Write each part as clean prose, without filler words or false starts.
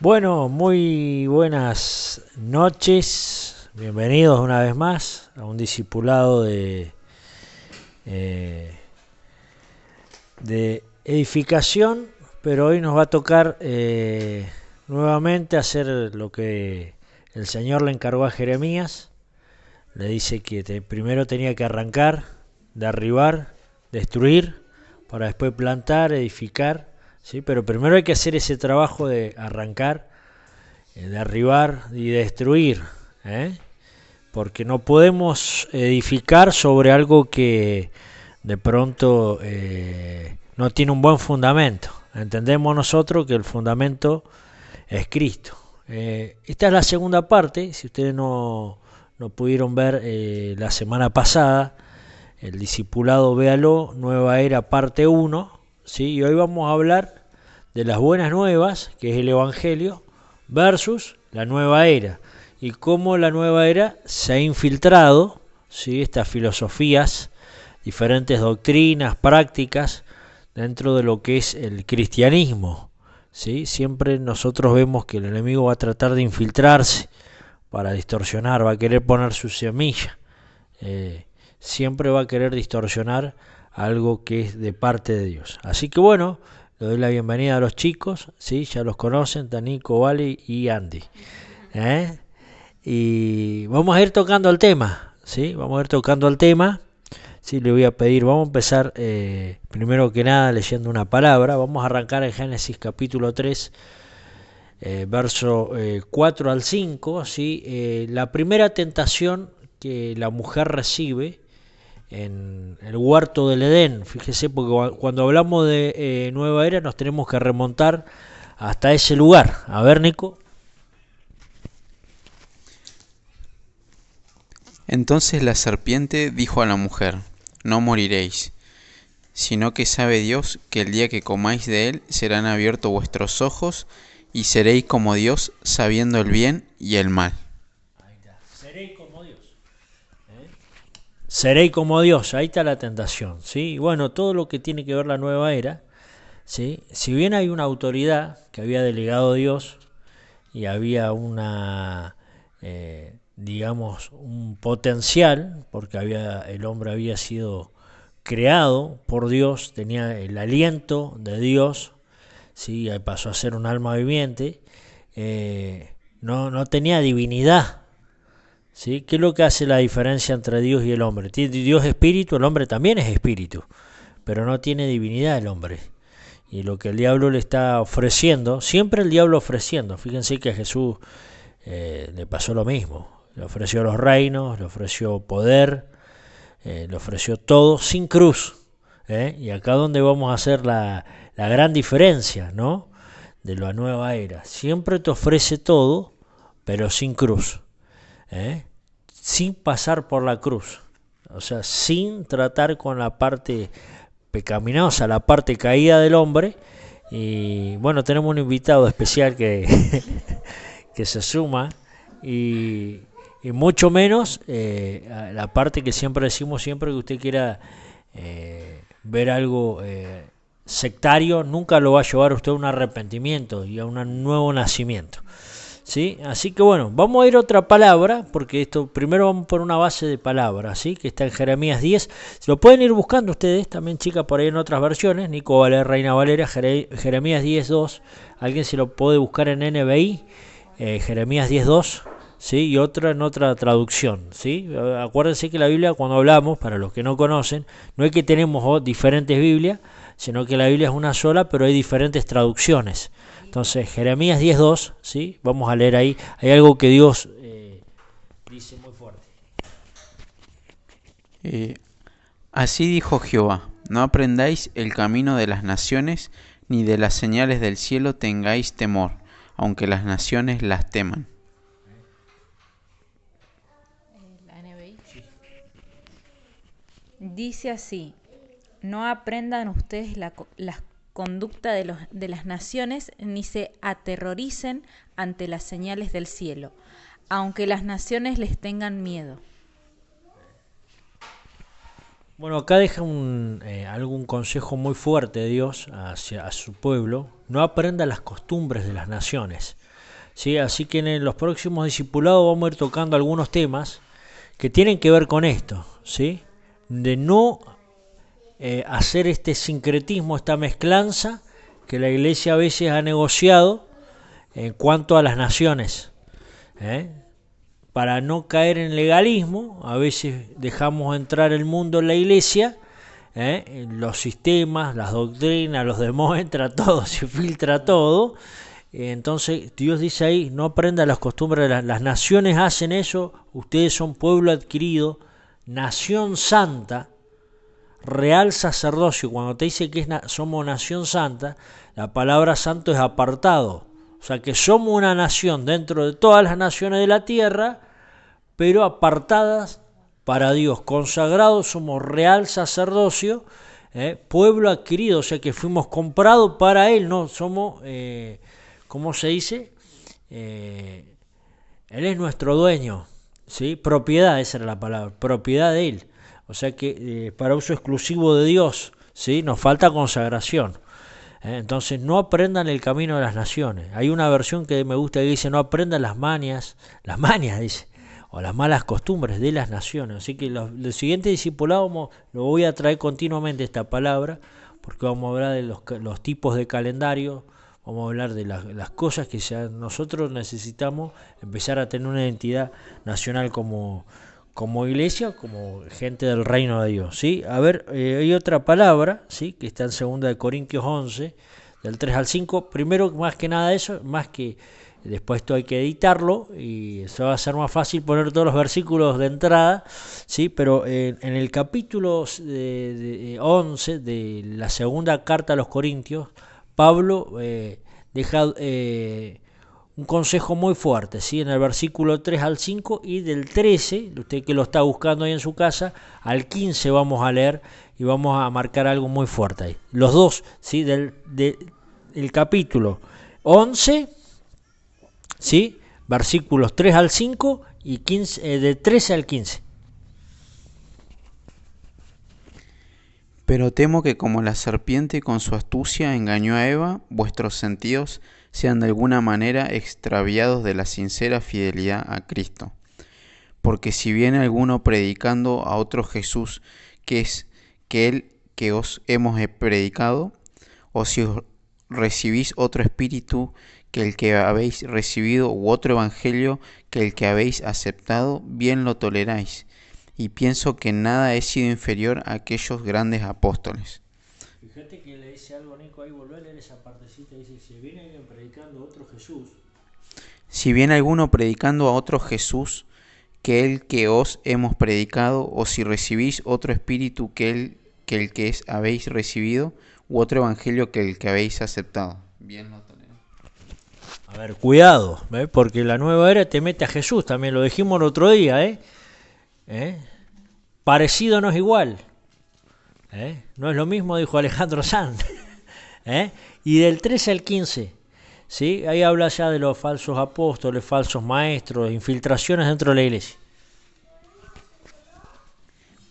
Bueno, muy buenas noches, bienvenidos una vez más a un discipulado eh, de edificación, pero hoy nos va a tocar nuevamente hacer lo que el Señor le encargó a Jeremías. Le dice que primero tenía que arrancar, derribar, destruir, para después plantar, edificar, ¿sí? Pero primero hay que hacer ese trabajo de arrancar, derribar y destruir, ¿eh? Porque no podemos edificar sobre algo que de pronto no tiene un buen fundamento. Entendemos nosotros que el fundamento es Cristo. Esta es la segunda parte, si ustedes no pudieron ver la semana pasada, el discipulado véalo, Nueva Era parte 1, ¿sí? Y hoy vamos a hablar de las buenas nuevas, que es el Evangelio, versus la nueva era, y cómo la nueva era se ha infiltrado, ¿sí? Estas filosofías, diferentes doctrinas, prácticas, dentro de lo que es el cristianismo, ¿sí? Siempre nosotros vemos que el enemigo va a tratar de infiltrarse para distorsionar, va a querer poner su semilla, eh, siempre va a querer distorsionar algo que es de parte de Dios. Así que bueno, le doy la bienvenida a los chicos, ¿sí? Ya los conocen, Tanico, Vale y Andy. ¿Eh? Y vamos a ir tocando el tema, ¿sí? Vamos a ir tocando el tema. Sí, le voy a pedir, vamos a empezar primero que nada leyendo una palabra. Vamos a arrancar en Génesis capítulo 3, verso 4 al 5. ¿Sí? La primera tentación que la mujer recibe en el huerto del Edén, fíjese, porque cuando hablamos de nueva era nos tenemos que remontar hasta ese lugar. A ver, Nico. Entonces la serpiente dijo a la mujer: No moriréis, sino que sabe Dios que el día que comáis de él serán abiertos vuestros ojos, y seréis como Dios, sabiendo el bien y el mal. Ahí está. Seréis como Dios. ¿Eh? Seréis como Dios, ahí está la tentación, ¿sí? Y bueno, todo lo que tiene que ver la nueva era, ¿sí? Si bien hay una autoridad que había delegado Dios y había una, digamos, un potencial, porque el hombre había sido creado por Dios, tenía el aliento de Dios, ¿sí? Pasó a ser un alma viviente, no tenía divinidad. ¿Sí? ¿Qué es lo que hace la diferencia entre Dios y el hombre? Dios es espíritu, el hombre también es espíritu, pero no tiene divinidad el hombre. Y lo que el diablo le está ofreciendo, siempre el diablo ofreciendo, fíjense que a Jesús le pasó lo mismo, le ofreció los reinos, le ofreció poder, le ofreció todo sin cruz. Y acá donde vamos a hacer la gran diferencia, ¿no? De la nueva era. Siempre te ofrece todo, pero sin cruz. ¿Eh? Sin pasar por la cruz, o sea, sin tratar con la parte pecaminosa, la parte caída del hombre. Y bueno, tenemos un invitado especial que, que se suma y, y mucho menos a la parte que siempre decimos, siempre que usted quiera ver algo sectario, nunca lo va a llevar a usted a un arrepentimiento y a un nuevo nacimiento. ¿Sí? Así que bueno, vamos a ir a otra palabra, porque esto primero vamos por una base de palabras, ¿sí? Que está en Jeremías 10. Se lo pueden ir buscando ustedes, también chicas, por ahí en otras versiones, Nico Valer, Reina Valera, Jeremías 10.2, alguien se lo puede buscar en NBI, Jeremías 10.2, ¿sí? Y otra en otra traducción, ¿sí? Acuérdense que la Biblia, cuando hablamos, para los que no conocen, no es que tenemos diferentes Biblias, sino que la Biblia es una sola, pero hay diferentes traducciones. Entonces, Jeremías 10.2, ¿sí? Vamos a leer ahí. Hay algo que Dios dice muy fuerte. Eh, Así dijo Jehová: No aprendáis el camino de las naciones, ni de las señales del cielo tengáis temor, aunque las naciones las teman. La NBI. Dice así: No aprendan ustedes la conducta de las naciones, ni se aterroricen ante las señales del cielo, aunque las naciones les tengan miedo. Bueno, acá deja algún consejo muy fuerte de Dios hacia a su pueblo. No aprenda las costumbres de las naciones. ¿Sí? Así que en los próximos discipulados vamos a ir tocando algunos temas que tienen que ver con esto, ¿sí? De no hacer este sincretismo, esta mezclanza que la iglesia a veces ha negociado en cuanto a las naciones. ¿Eh? Para no caer en legalismo, a veces dejamos entrar el mundo en la iglesia, los sistemas, las doctrinas, los demonios, entra todo, se filtra todo. Entonces Dios dice ahí, no aprenda las costumbres de las naciones, hacen eso, ustedes son pueblo adquirido, nación santa, real sacerdocio. Cuando te dice que somos nación santa, la palabra santo es apartado. O sea que somos una nación dentro de todas las naciones de la tierra, pero apartadas para Dios, consagrados, somos real sacerdocio, pueblo adquirido, o sea que fuimos comprados para Él, no somos, ¿cómo se dice? Él es nuestro dueño, ¿sí? Propiedad, esa era la palabra, propiedad de Él, o sea que para uso exclusivo de Dios, ¿sí? Nos falta consagración. Entonces no aprendan el camino de las naciones. Hay una versión que me gusta que dice no aprendan las mañas dice, o las malas costumbres de las naciones. Así que los siguientes discipulados lo voy a traer continuamente esta palabra, porque vamos a hablar de los tipos de calendario, vamos a hablar de las cosas que nosotros necesitamos empezar a tener una identidad nacional como iglesia, como gente del reino de Dios, ¿sí? A ver, hay otra palabra, ¿sí? Que está en 2 Corintios 11, del 3 al 5. Primero, más que nada eso, más que después esto hay que editarlo y eso va a ser más fácil poner todos los versículos de entrada, ¿sí? Pero en el capítulo 11 de la segunda carta a los Corintios, Pablo deja un consejo muy fuerte, ¿sí? En el versículo 3 al 5 y del 13, usted que lo está buscando ahí en su casa, al 15 vamos a leer y vamos a marcar algo muy fuerte ahí. Los dos, ¿sí? Del capítulo 11, ¿sí? Versículos 3 al 5 y 15, de 13 al 15. Pero temo que como la serpiente con su astucia engañó a Eva, vuestros sentidos sean de alguna manera extraviados de la sincera fidelidad a Cristo. Porque si viene alguno predicando a otro Jesús, que es que el que os hemos predicado, o si os recibís otro espíritu que el que habéis recibido, u otro evangelio que el que habéis aceptado, bien lo toleráis. Y pienso que nada he sido inferior a aquellos grandes apóstoles. Fíjate que le dice algo, Nico, ahí volver a leer esa partecita, dice, si viene alguien predicando a otro Jesús. Si viene alguno predicando a otro Jesús que el que os hemos predicado, o si recibís otro espíritu que el que habéis recibido, u otro evangelio que el que habéis aceptado. Bien lo toleré. A ver, cuidado, porque la nueva era te mete a Jesús, también lo dijimos el otro día, Parecido no es igual. No es lo mismo, dijo Alejandro Sanz. Y del 13 al 15, ¿sí? Ahí habla ya de los falsos apóstoles, falsos maestros, infiltraciones dentro de la iglesia.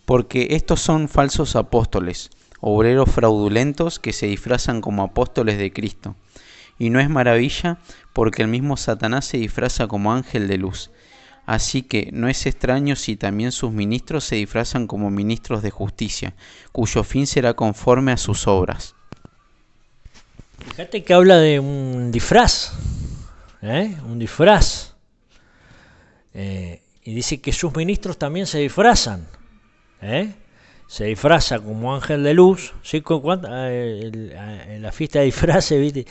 Porque estos son falsos apóstoles, obreros fraudulentos que se disfrazan como apóstoles de Cristo. Y no es maravilla, porque el mismo Satanás se disfraza como ángel de luz. Así que no es extraño si también sus ministros se disfrazan como ministros de justicia, cuyo fin será conforme a sus obras. Fíjate que habla de un disfraz, un disfraz. Y dice que sus ministros también se disfrazan. Se disfraza como ángel de luz, ¿sí? En la fiesta de disfraces, ¿viste?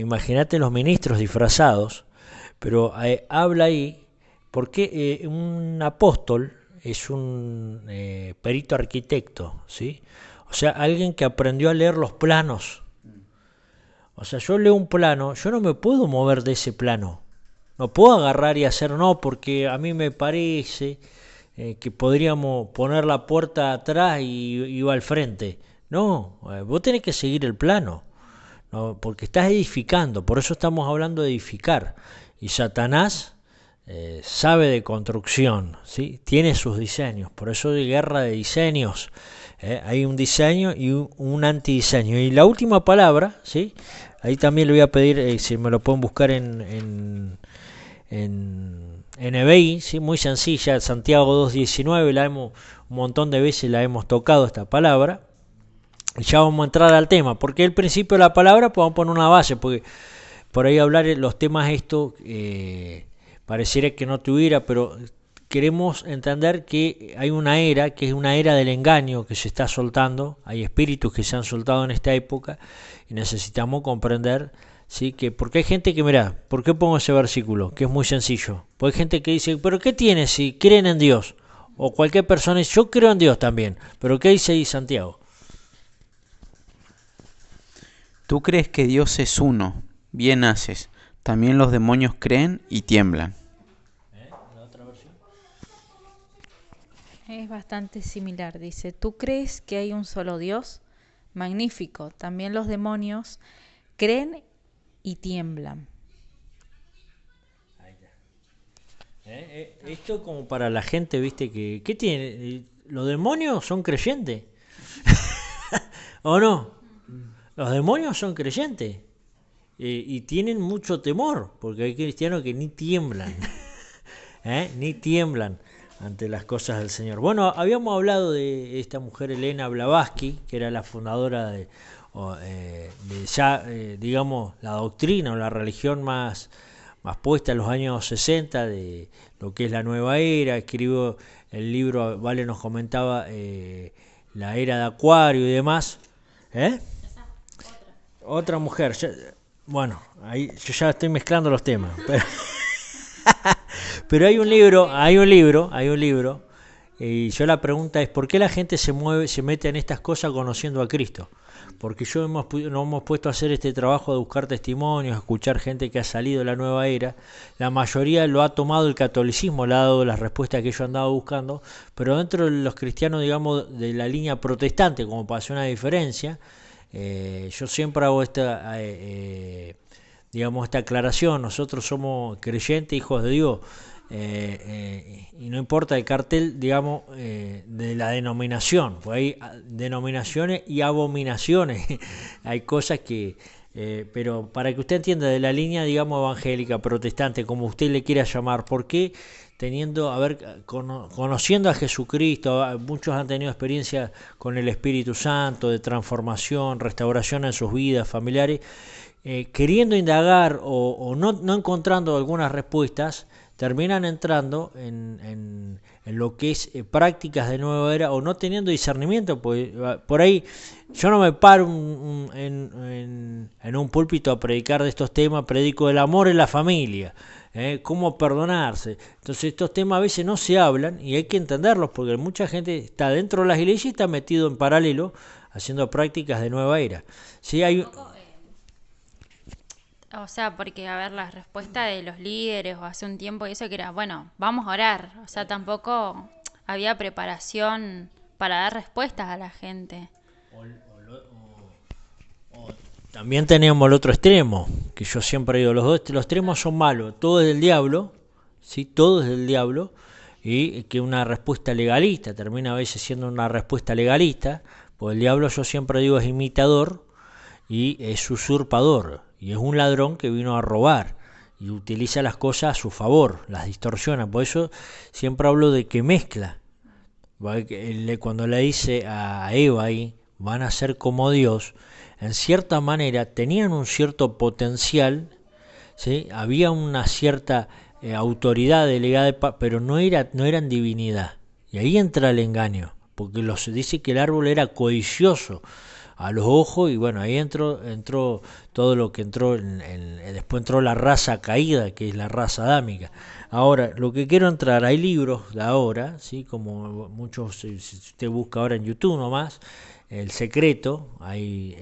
Imagínate los ministros disfrazados, pero habla ahí, porque un apóstol es un perito arquitecto, ¿sí? O sea, alguien que aprendió a leer los planos. O sea, yo leo un plano, yo no me puedo mover de ese plano. No puedo agarrar y hacer no, porque a mí me parece que podríamos poner la puerta atrás y va al frente. No, vos tenés que seguir el plano, ¿no? Porque estás edificando, por eso estamos hablando de edificar. Y Satanás sabe de construcción, ¿sí? Tiene sus diseños, por eso hay guerra de diseños. Hay un diseño y un antidiseño. Y la última palabra, ¿sí? Ahí también le voy a pedir si me lo pueden buscar en NBI, ¿sí? Muy sencilla, Santiago 2.19, un montón de veces la hemos tocado esta palabra. Y ya vamos a entrar al tema, porque el principio de la palabra, pues vamos a poner una base, porque por ahí hablar los temas esto pareciera que no tuviera, pero queremos entender que hay una era, que es una era del engaño que se está soltando, hay espíritus que se han soltado en esta época y necesitamos comprender, ¿sí? Que porque hay gente que, mira, ¿por qué pongo ese versículo? Que es muy sencillo. Porque hay gente que dice, pero ¿qué tiene si creen en Dios? O cualquier persona dice, yo creo en Dios también, pero ¿qué dice ahí Santiago? Tú crees que Dios es uno, bien haces. También los demonios creen y tiemblan. ¿La otra versión? Es bastante similar, dice, ¿tú crees que hay un solo Dios? Magnífico, también los demonios creen y tiemblan. Ahí está. Esto como para la gente, viste, que ¿qué tiene? ¿Los demonios son creyentes? ¿O no? Los demonios son creyentes y tienen mucho temor, porque hay cristianos que ni tiemblan, ni tiemblan ante las cosas del Señor. Bueno, habíamos hablado de esta mujer Elena Blavatsky, que era la fundadora de ya, digamos, la doctrina o la religión más puesta en los años 60 de lo que es la nueva era. Escribió el libro, Vale nos comentaba, la era de Acuario y demás. Otra mujer. Bueno, ahí yo ya estoy mezclando los temas. Pero hay un libro. Y yo la pregunta es, ¿por qué la gente se mete en estas cosas conociendo a Cristo? Porque nos hemos puesto a hacer este trabajo de buscar testimonios, escuchar gente que ha salido de la nueva era. La mayoría lo ha tomado el catolicismo, le ha dado las respuestas que yo andaba buscando, pero dentro de los cristianos, digamos, de la línea protestante, como para hacer una diferencia, yo siempre hago esta aclaración. Nosotros somos creyentes, hijos de Dios, y no importa el cartel, digamos, de la denominación, pues hay denominaciones y abominaciones. Hay cosas que, pero para que usted entienda, de la línea, digamos, evangélica, protestante, como usted le quiera llamar, ¿por qué? Conociendo a Jesucristo, muchos han tenido experiencia con el Espíritu Santo, de transformación, restauración en sus vidas familiares, queriendo indagar o no encontrando algunas respuestas, terminan entrando en lo que es prácticas de nueva era o no teniendo discernimiento. Pues, por ahí yo no me paro en un púlpito a predicar de estos temas, predico del amor en la familia, cómo perdonarse. Entonces estos temas a veces no se hablan y hay que entenderlos, porque mucha gente está dentro de las iglesias y está metido en paralelo haciendo prácticas de nueva era. Sí, hay... O sea, porque, a ver, la respuesta de los líderes o hace un tiempo y eso que era, bueno, vamos a orar. O sea, tampoco había preparación para dar respuestas a la gente. También teníamos el otro extremo, que yo siempre digo, los extremos son malos, todo es del diablo, ¿sí? Todo es del diablo, y que una respuesta legalista termina a veces siendo una respuesta legalista, pues el diablo, yo siempre digo, es imitador y es usurpador, y es un ladrón que vino a robar y utiliza las cosas a su favor, las distorsiona. Por eso siempre hablo de que mezcla. Cuando le dice a Eva ahí, van a ser como Dios, en cierta manera tenían un cierto potencial, ¿sí? Había una cierta autoridad delegada, pero no eran divinidad. Y ahí entra el engaño, porque dice que el árbol era codicioso a los ojos, y bueno, ahí entró todo lo que entró, después entró la raza caída, que es la raza adámica. Ahora, lo que quiero entrar, hay libros de ahora, ¿sí? Como muchos, si usted busca ahora en YouTube nomás, El Secreto, hay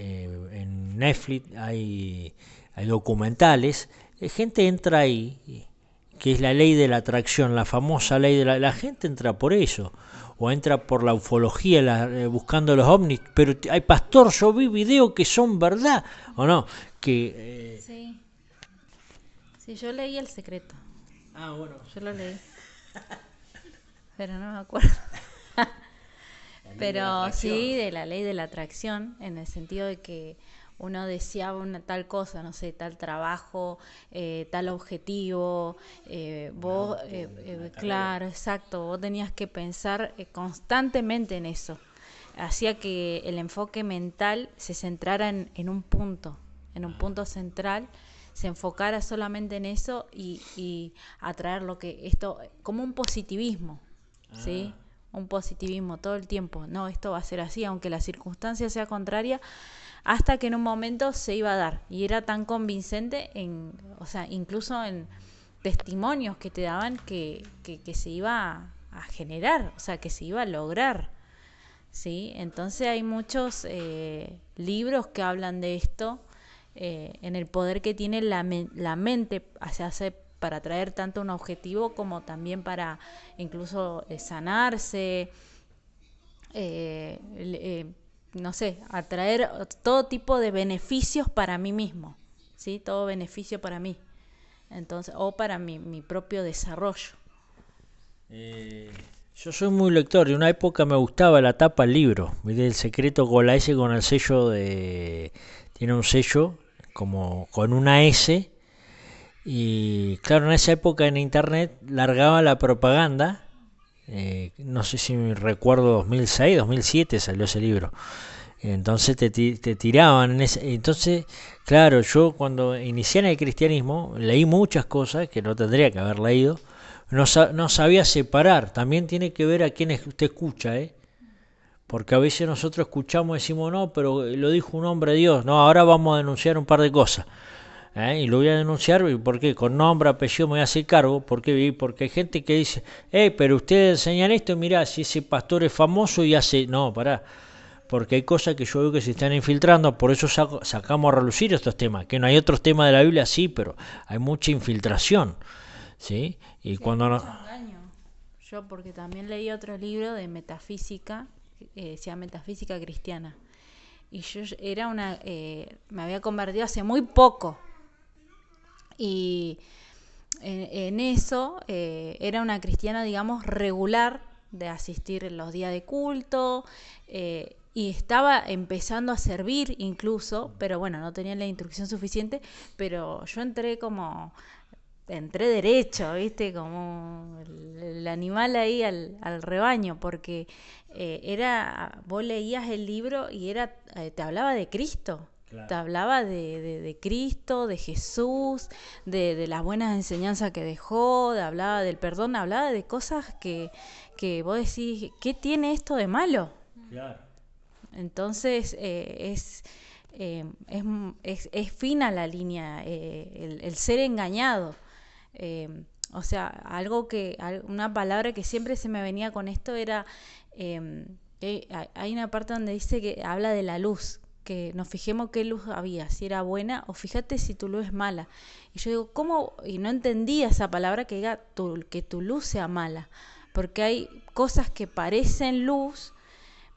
en Netflix, hay documentales, gente entra ahí, que es la ley de la atracción, la famosa ley de la gente entra por eso, o entra por la ufología, buscando los ovnis, pero hay pastor, yo vi videos que son verdad, ¿o no? Sí, yo leí El Secreto. Ah, bueno. Yo lo leí. Pero no me acuerdo. Pero sí, de la ley de la atracción, en el sentido de que uno deseaba una tal cosa, no sé, tal trabajo, tal objetivo, vos, claro, exacto, vos tenías que pensar constantemente en eso. Hacía que el enfoque mental se centrara en un punto central, se enfocara solamente en eso y atraer lo que esto, como un positivismo, ¿sí? Un positivismo todo el tiempo. No, esto va a ser así, aunque la circunstancia sea contraria, hasta que en un momento se iba a dar. Y era tan convincente, o sea, incluso en testimonios que te daban que se iba a generar, o sea, que se iba a lograr. ¿Sí? Entonces hay muchos libros que hablan de esto, en el poder que tiene la mente hace para atraer tanto un objetivo como también para incluso sanarse, no sé, atraer todo tipo de beneficios para mí mismo, ¿sí? Todo beneficio para mí, entonces, o para mi propio desarrollo. Yo soy muy lector y en una época me gustaba la tapa del libro. ¿Viste? El secreto con la S, con el sello de... Tiene un sello como con una S. Y claro, en esa época en internet largaba la propaganda. No sé si me recuerdo 2006, 2007 salió ese libro. Entonces te tiraban en ese... Entonces, claro, yo cuando inicié en el cristianismo leí muchas cosas que no tendría que haber leído. No sabía separar. También tiene que ver a quién usted escucha, ¿eh? Porque a veces nosotros escuchamos y decimos, no, pero lo dijo un hombre de Dios. No, ahora vamos a denunciar un par de cosas. Y lo voy a denunciar, ¿por qué? Con nombre, apellido me voy a hacer cargo. ¿Por qué? Porque hay gente que dice, pero ustedes enseñan esto, mirá, si ese pastor es famoso y hace... No, pará. Porque hay cosas que yo veo que se están infiltrando, por eso sacamos a relucir estos temas. Que no hay otros temas de la Biblia, sí, pero hay mucha infiltración. ¿Sí? Y Sí, cuando no... engaño. Yo porque también leí otro libro de metafísica, se llama Metafísica Cristiana. Y yo era me había convertido hace muy poco. Y en eso era una cristiana, digamos, regular, de asistir en los días de culto, y estaba empezando a servir incluso, pero bueno, no tenía la instrucción suficiente, pero yo entré derecho, ¿viste? Como el animal ahí al rebaño, porque vos leías el libro y te hablaba de Cristo. Claro. Te hablaba de Cristo, de Jesús, de las buenas enseñanzas que dejó, hablaba del perdón, hablaba de cosas que vos decís, ¿qué tiene esto de malo? Claro. Entonces es fina la línea, el ser engañado. O sea, una palabra que siempre se me venía con esto era, hay una parte donde dice que habla de la luz, que nos fijemos qué luz había, si era buena, o fíjate si tu luz es mala. Y yo digo, ¿cómo? Y no entendía esa palabra que diga que tu luz sea mala, porque hay cosas que parecen luz,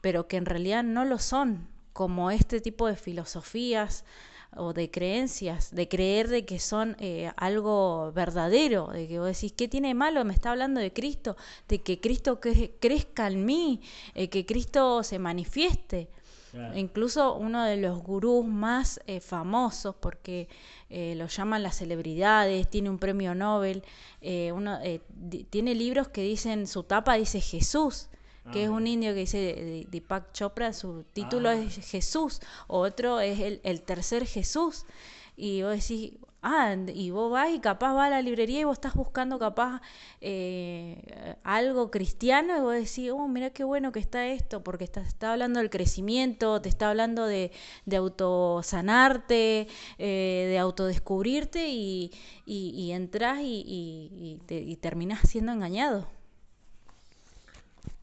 pero que en realidad no lo son, como este tipo de filosofías o de creencias, de creer de que son algo verdadero, de que vos decís, ¿qué tiene de malo? Me está hablando de Cristo, de que Cristo crezca en mí, que Cristo se manifieste. Claro. Incluso uno de los gurús más famosos, porque lo llaman las celebridades, tiene un premio Nobel, tiene libros que dicen, su tapa dice Jesús, que es un indio que dice Deepak Chopra, su título es Jesús, otro es el tercer Jesús, y vos decís, y vos vas y capaz vas a la librería y vos estás buscando capaz algo cristiano y vos decís, mirá qué bueno que está esto, porque te está hablando del crecimiento, te está hablando de autosanarte, de autodescubrirte y entrás y terminás siendo engañado.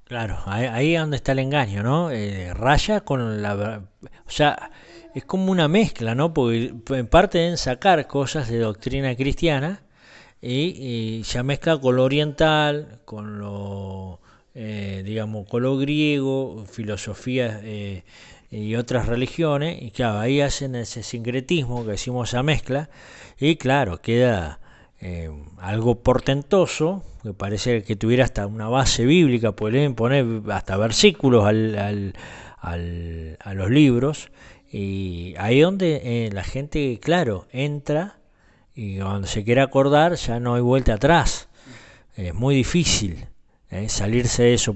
Claro, ahí es donde está el engaño, ¿no? Raya con la... O sea, es como una mezcla, ¿no? Porque en parte deben sacar cosas de doctrina cristiana y ya mezcla con lo oriental, con lo, digamos, con lo griego, filosofías y otras religiones, y claro, ahí hacen ese sincretismo que decimos, esa mezcla, y claro, queda algo portentoso, que parece que tuviera hasta una base bíblica, pueden poner hasta versículos a los libros, y ahí donde la gente, claro, entra, y cuando se quiere acordar ya no hay vuelta atrás. Es muy difícil salirse de eso.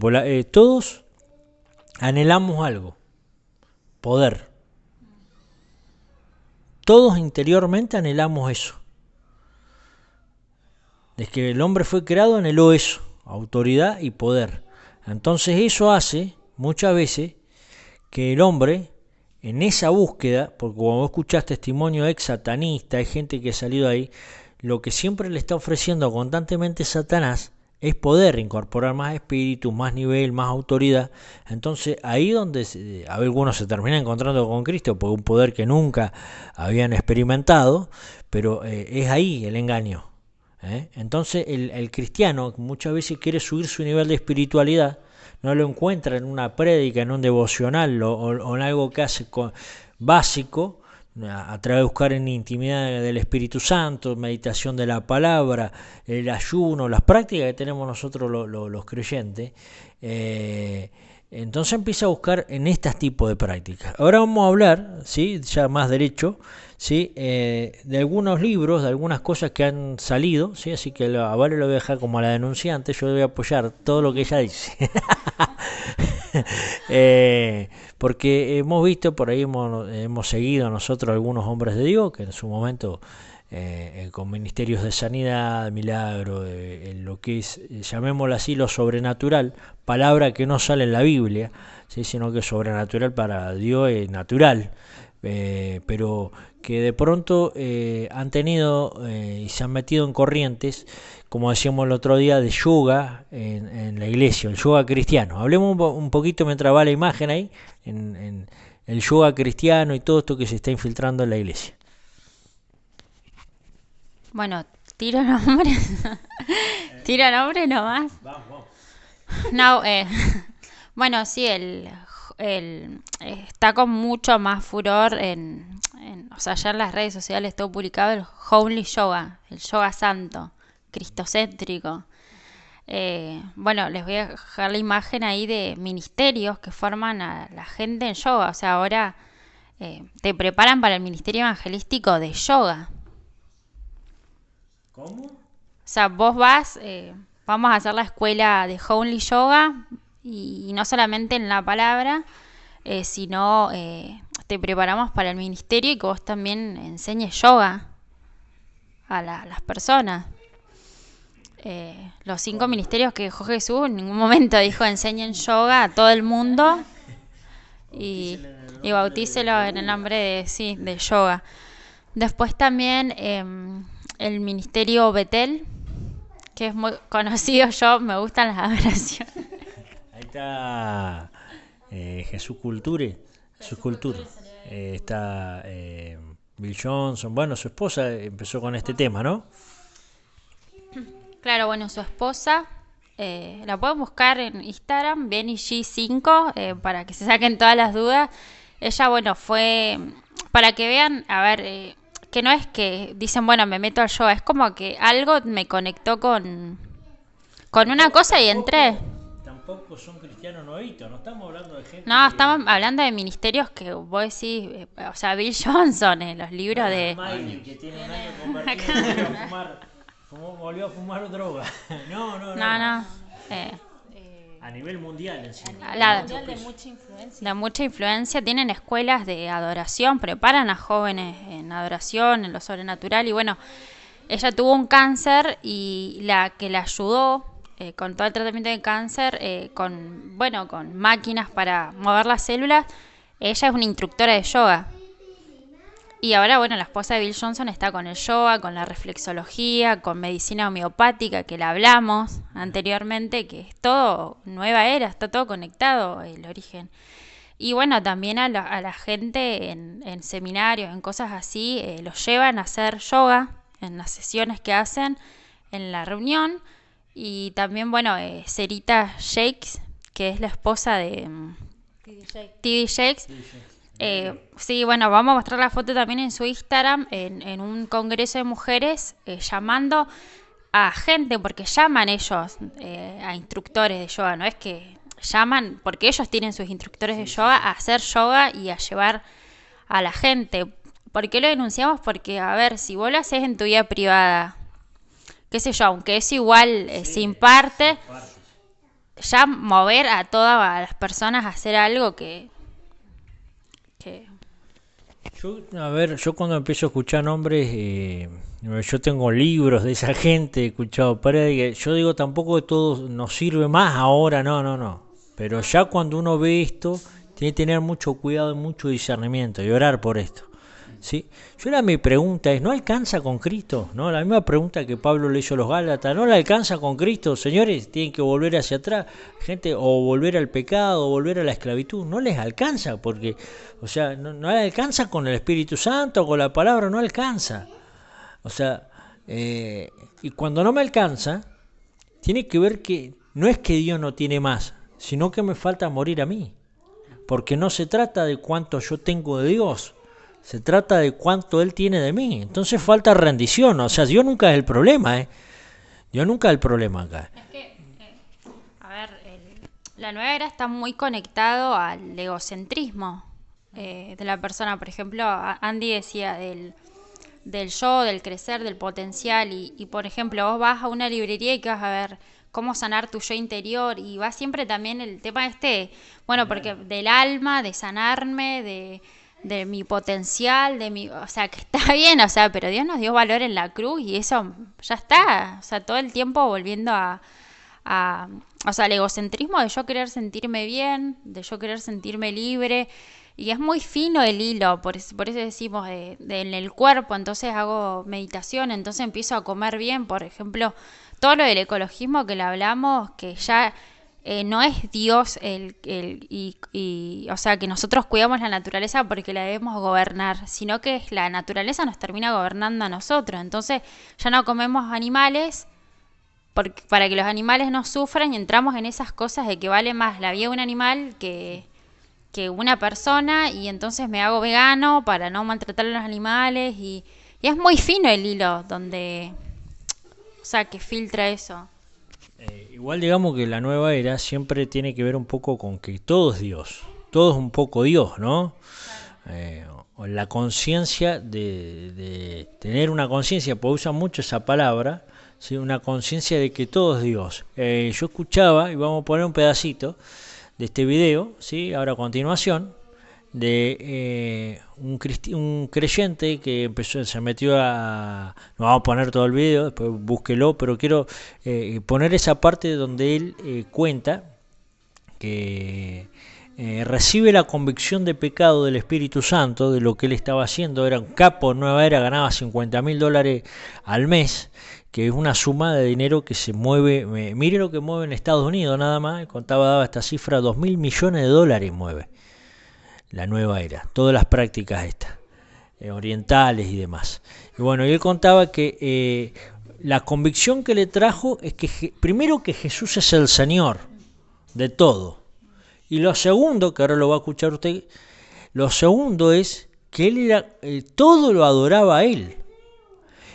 Todos anhelamos algo, poder. Todos interiormente anhelamos eso. Desde que el hombre fue creado anheló eso, autoridad y poder. Entonces eso hace muchas veces que el hombre, en esa búsqueda, porque como vos escuchás testimonio ex satanista, hay gente que ha salido ahí, lo que siempre le está ofreciendo constantemente Satanás es poder, incorporar más espíritu, más nivel, más autoridad. Entonces ahí donde algunos se terminan encontrando con Cristo por un poder que nunca habían experimentado, pero es ahí el engaño. Entonces el cristiano muchas veces quiere subir su nivel de espiritualidad, no lo encuentra en una prédica, en un devocional o en algo que hace básico, a través de buscar en intimidad del Espíritu Santo, meditación de la palabra, el ayuno, las prácticas que tenemos nosotros los creyentes. Entonces empieza a buscar en estos tipos de prácticas. Ahora vamos a hablar, ¿sí?, ya más derecho, ¿sí?, de algunos libros, de algunas cosas que han salido, ¿sí? Así que a Vale lo voy a dejar como a la denunciante, yo le voy a apoyar todo lo que ella dice. Porque hemos visto, por ahí hemos seguido nosotros algunos hombres de Dios que en su momento con ministerios de sanidad, milagro, en lo que es, llamémoslo así, lo sobrenatural, palabra que no sale en la Biblia, ¿sí?, sino que sobrenatural para Dios es natural, pero que de pronto han tenido y se han metido en corrientes, como decíamos el otro día, de yoga en la iglesia, el yoga cristiano. Hablemos un poquito mientras va la imagen ahí, en el yoga cristiano y todo esto que se está infiltrando en la iglesia. Bueno, tiro nombres. Tiro nombres nomás. Vamos. No, bueno, sí, está con mucho más furor o sea, ya en las redes sociales todo publicado el Holy Yoga, el yoga santo, cristocéntrico. Bueno, les voy a dejar la imagen ahí de ministerios que forman a la gente en yoga. O sea, ahora te preparan para el ministerio evangelístico de yoga. ¿Cómo? O sea, vos vas, vamos a hacer la escuela de Holy Yoga y no solamente en la palabra, sino te preparamos para el ministerio y que vos también enseñes yoga a las personas. Los 5 ministerios que dejó Jesús en ningún momento dijo enseñen yoga a todo el mundo y bautícelo en el nombre de yoga. Después también el ministerio Betel, que es muy conocido, me gustan las adoraciones. Ahí está Jesús Culture. Está Bill Johnson. Bueno, su esposa empezó con este tema, ¿no? Claro, bueno, su esposa, la pueden buscar en Instagram, BennyG5, para que se saquen todas las dudas. Ella, bueno, fue, para que vean, a ver, que no es que dicen, bueno, me meto al yoga, es como que algo me conectó con una cosa y entré. Tampoco son cristianos novitos, no estamos hablando de gente... No, estamos hablando de ministerios que vos decís, o sea, Bill Johnson, en los libros de... Miley, que tiene un año convertido, volvió a fumar droga. No. A nivel mundial encima. De mucha influencia. De mucha influencia. Tienen escuelas de adoración, preparan a jóvenes en adoración, en lo sobrenatural. Y bueno, ella tuvo un cáncer y la que la ayudó con todo el tratamiento de cáncer, con máquinas para mover las células, ella es una instructora de yoga. Y ahora, bueno, la esposa de Bill Johnson está con el yoga, con la reflexología, con medicina homeopática, que la hablamos anteriormente, que es todo nueva era, está todo conectado, el origen. Y bueno, también a la gente en seminarios, en cosas así, los llevan a hacer yoga en las sesiones que hacen en la reunión. Y también, bueno, Sarita Jakes, que es la esposa de T.D. Jakes, Sí, bueno, vamos a mostrar la foto también en su Instagram, en un congreso de mujeres, llamando a gente, porque llaman ellos a instructores de yoga, no es que llaman, porque ellos tienen sus instructores de yoga a hacer yoga y a llevar a la gente. ¿Por qué lo denunciamos? Porque, a ver, si vos lo haces en tu vida privada, qué sé yo, aunque es igual, se imparte, ya mover a todas las personas a hacer algo que Yo cuando empiezo a escuchar nombres, yo tengo libros de esa gente, he escuchado Paredes, yo digo tampoco que todo nos sirve más ahora, no. Pero ya cuando uno ve esto, tiene que tener mucho cuidado y mucho discernimiento y orar por esto. ¿Sí? Yo ahora mi pregunta es, ¿no alcanza con Cristo? ¿No? La misma pregunta que Pablo le hizo a los Gálatas, ¿no le alcanza con Cristo? Señores, tienen que volver hacia atrás, gente, o volver al pecado, o volver a la esclavitud, no les alcanza, porque, o sea, no les alcanza con el Espíritu Santo, con la palabra, no alcanza. O sea, y cuando no me alcanza, tiene que ver que no es que Dios no tiene más, sino que me falta morir a mí, porque no se trata de cuánto yo tengo de Dios, se trata de cuánto Él tiene de mí. Entonces falta rendición. O sea, Dios nunca es el problema, ¿eh? Dios nunca es el problema acá. Es que, a ver, la nueva era está muy conectado al egocentrismo de la persona. Por ejemplo, Andy decía del yo, del crecer, del potencial. Y, por ejemplo, vos vas a una librería y que vas a ver cómo sanar tu yo interior. Y va siempre también el tema bueno, porque del alma, de sanarme, de mi potencial, o sea, que está bien, o sea, pero Dios nos dio valor en la cruz y eso ya está, o sea, todo el tiempo volviendo o sea, el egocentrismo de yo querer sentirme bien, de yo querer sentirme libre, y es muy fino el hilo, por eso decimos en el cuerpo. Entonces hago meditación, entonces empiezo a comer bien, por ejemplo, todo lo del ecologismo que le hablamos, que ya no es Dios o sea, que nosotros cuidamos la naturaleza porque la debemos gobernar, sino que la naturaleza nos termina gobernando a nosotros. Entonces ya no comemos animales para que los animales no sufran, y entramos en esas cosas de que vale más la vida de un animal que una persona, y entonces me hago vegano para no maltratar a los animales, y es muy fino el hilo donde, o sea, que filtra eso. Igual digamos que la nueva era siempre tiene que ver un poco con que todo es Dios, todo es un poco Dios, ¿no? O la conciencia de tener una conciencia, pues usan mucho esa palabra, ¿sí? Una conciencia de que todo es Dios. Yo escuchaba, y vamos a poner un pedacito de este video, ¿sí? Ahora a continuación, de un creyente que se metió no vamos a poner todo el video, después búsquelo, pero quiero poner esa parte donde él cuenta que recibe la convicción de pecado del Espíritu Santo de lo que él estaba haciendo. Era un capo en Nueva Era, ganaba $50,000 al mes, que es una suma de dinero que se mueve, mire lo que mueve en Estados Unidos nada más, daba esta cifra, $2,000 millones mueve la nueva era, todas las prácticas estas, orientales y demás. Y bueno, y él contaba que la convicción que le trajo es que primero que Jesús es el Señor de todo, y lo segundo, que ahora lo va a escuchar usted, lo segundo es que él era, todo lo adoraba a él.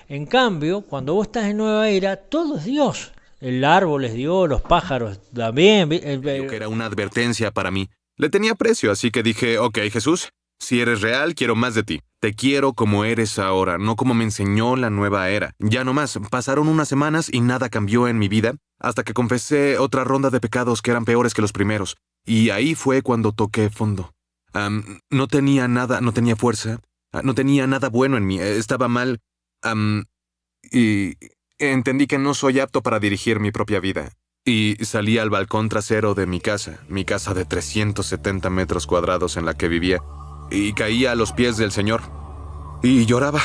En cambio, cuando vos estás en nueva era, todo es Dios. El árbol es Dios, los pájaros también. Que era una advertencia para mí. Le tenía precio, así que dije, ok, Jesús, si eres real, quiero más de ti. Te quiero como eres ahora, no como me enseñó la nueva era. Ya no más, pasaron unas semanas y nada cambió en mi vida, hasta que confesé otra ronda de pecados que eran peores que los primeros. Y ahí fue cuando toqué fondo. No tenía nada, no tenía fuerza, no tenía nada bueno en mí, estaba mal. Y entendí que no soy apto para dirigir mi propia vida. Y salí al balcón trasero de mi casa de 370 metros cuadrados en la que vivía, y caía a los pies del Señor. Y lloraba.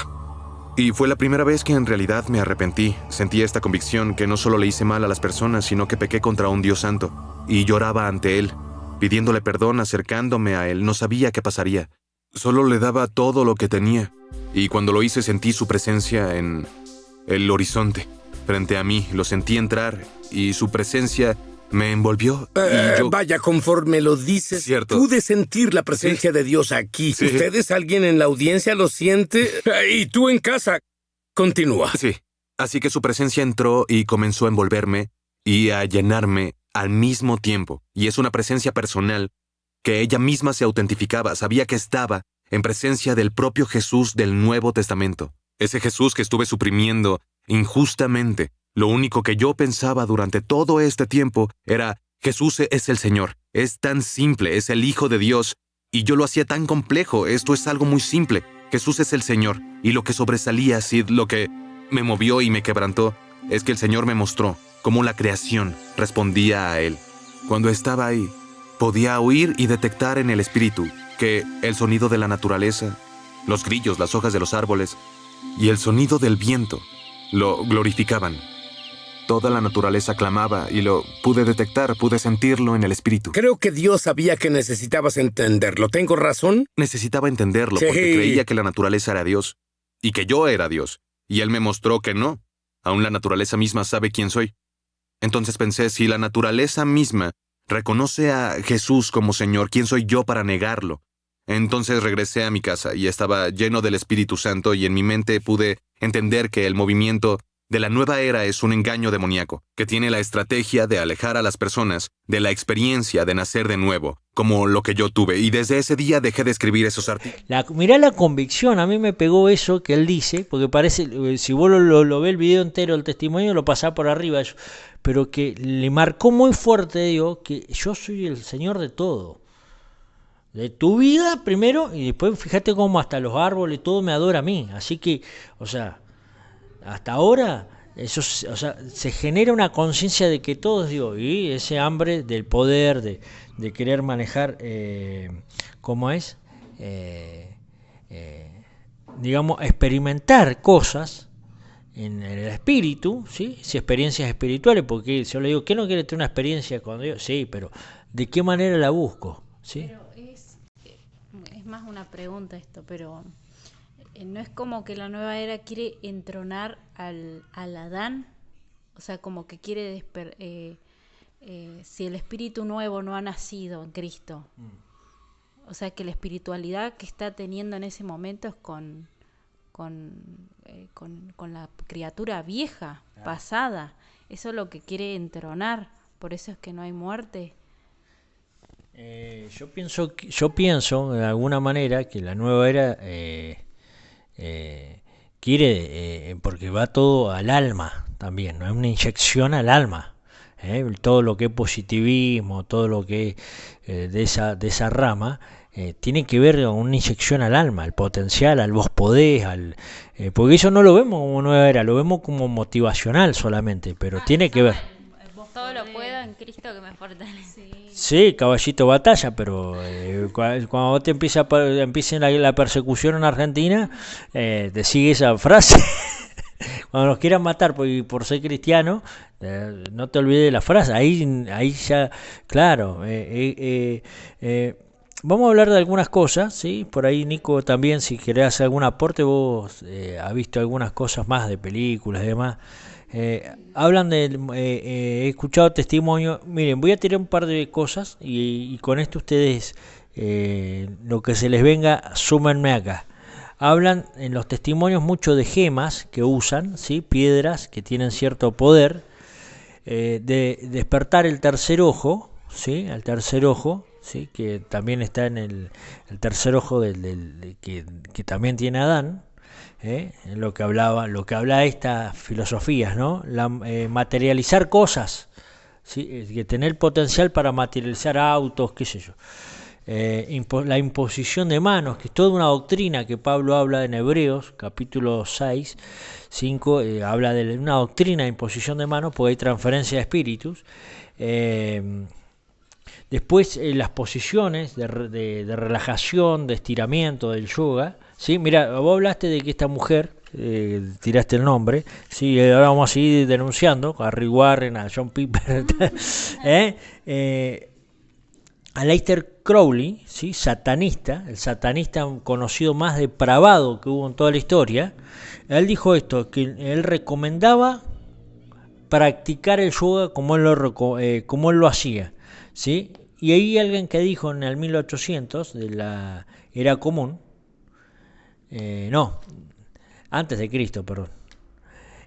Y fue la primera vez que en realidad me arrepentí. Sentí esta convicción que no solo le hice mal a las personas, sino que pequé contra un Dios santo. Y lloraba ante Él, pidiéndole perdón, acercándome a Él. No sabía qué pasaría. Solo le daba todo lo que tenía. Y cuando lo hice sentí su presencia en el horizonte. Frente a mí, lo sentí entrar, y su presencia me envolvió y yo... Vaya, conforme lo dices, Cierto. pude sentir la presencia de Dios aquí. Sí. ¿Ustedes, alguien en la audiencia, lo siente? Y tú en casa. Continúa. Sí, así que su presencia entró y comenzó a envolverme y a llenarme al mismo tiempo. Y es una presencia personal que ella misma se autentificaba, sabía que estaba en presencia del propio Jesús del Nuevo Testamento. Ese Jesús que estuve suprimiendo injustamente. Lo único que yo pensaba durante todo este tiempo era, Jesús es el Señor, es tan simple, es el Hijo de Dios, y yo lo hacía tan complejo. Esto es algo muy simple. Jesús es el Señor, y lo que sobresalía, Sid, lo que me movió y me quebrantó, es que el Señor me mostró cómo la creación respondía a Él. Cuando estaba ahí, podía oír y detectar en el espíritu que el sonido de la naturaleza, los grillos, las hojas de los árboles y el sonido del viento lo glorificaban. Toda la naturaleza clamaba y lo pude detectar, pude sentirlo en el espíritu. Creo que Dios sabía que necesitabas entenderlo. ¿Tengo razón? Necesitaba entenderlo Sí. porque creía que la naturaleza era Dios y que yo era Dios. Y Él me mostró que no. Aún la naturaleza misma sabe quién soy. Entonces pensé, si la naturaleza misma reconoce a Jesús como Señor, ¿quién soy yo para negarlo? Entonces regresé a mi casa y estaba lleno del Espíritu Santo y en mi mente pude entender que el movimiento de la nueva era es un engaño demoníaco, que tiene la estrategia de alejar a las personas de la experiencia de nacer de nuevo, como lo que yo tuve, y desde ese día dejé de escribir esos artículos. Mirá la convicción, a mí me pegó eso que él dice, porque parece, si vos lo ves el video entero, el testimonio, lo pasás por arriba, eso, pero que le marcó muy fuerte, digo, que yo soy el Señor de todo. De tu vida primero, y después fíjate cómo hasta los árboles, todo me adora a mí. Así que, o sea, hasta ahora, eso, o sea, se genera una conciencia de que todo es Dios, y ese hambre del poder, de querer manejar, ¿cómo es? Digamos, experimentar cosas en el espíritu, ¿sí? Si experiencias espirituales, porque si yo le digo, ¿qué no quiere tener una experiencia con Dios? Sí, pero ¿de qué manera la busco? ¿Sí? Pero es más una pregunta esto, pero no es como que la nueva era quiere entronar al Adán, o sea, como que quiere si el espíritu nuevo no ha nacido en Cristo, o sea, que la espiritualidad que está teniendo en ese momento es con la criatura vieja, pasada. Eso es lo que quiere entronar, por eso es que no hay muerte. Yo pienso de alguna manera que la nueva era quiere, porque va todo al alma también, no es una inyección al alma. Todo lo que es positivismo, todo lo que es de esa rama, tiene que ver con una inyección al alma, al potencial, al vos podés, porque eso no lo vemos como nueva era, lo vemos como motivacional solamente, pero tiene que ver. Todo lo puedo en Cristo que me fortalece. Sí, caballito batalla, pero cuando te empiece la persecución en Argentina, te sigue esa frase. Cuando nos quieran matar por ser cristiano, no te olvides de la frase. Ahí ya, claro. Vamos a hablar de algunas cosas, ¿sí? Por ahí, Nico, también, si querés hacer algún aporte, vos has visto algunas cosas más de películas y demás. Hablan he escuchado testimonio. Miren, voy a tirar un par de cosas y con esto ustedes, lo que se les venga, súmenme acá. Hablan en los testimonios mucho de gemas que usan, ¿sí? Piedras que tienen cierto poder, de despertar el tercer ojo, ¿sí? El tercer ojo, ¿sí? Que también está en el tercer ojo que también tiene Adán. Lo que habla estas filosofías, ¿no? Materializar cosas, ¿sí? Que tener potencial para materializar autos, qué sé yo. La imposición de manos, que es toda una doctrina que Pablo habla en Hebreos, capítulo 6, 5, habla de una doctrina de imposición de manos, porque hay transferencia de espíritus. Después las posiciones de relajación, de estiramiento del yoga. Sí, mira, vos hablaste de que esta mujer, tiraste el nombre, sí, ahora vamos a seguir denunciando a Rick Warren, a John Piper, a Aleister Crowley, ¿sí? Satanista, el satanista conocido más depravado que hubo en toda la historia. Él dijo esto, que él recomendaba practicar el yoga como como él lo hacía, ¿sí? Y hay alguien que dijo en el 1800 de la era común, no, antes de Cristo, perdón,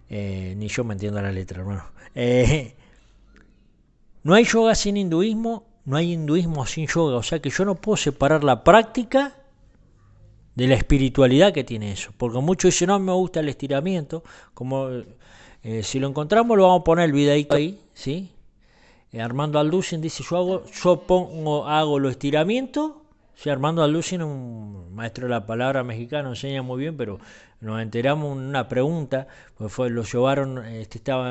ni yo me entiendo la letra, hermano. No hay yoga sin hinduismo, no hay hinduismo sin yoga, o sea que yo no puedo separar la práctica de la espiritualidad que tiene eso, porque muchos dicen, no me gusta el estiramiento, como si lo encontramos lo vamos a poner el videito ahí, ¿sí? Armando Alducin dice, hago los estiramientos. Sí, Armando Alducin, un maestro de la palabra mexicano, enseña muy bien, pero nos enteramos en una pregunta, pues lo llevaron,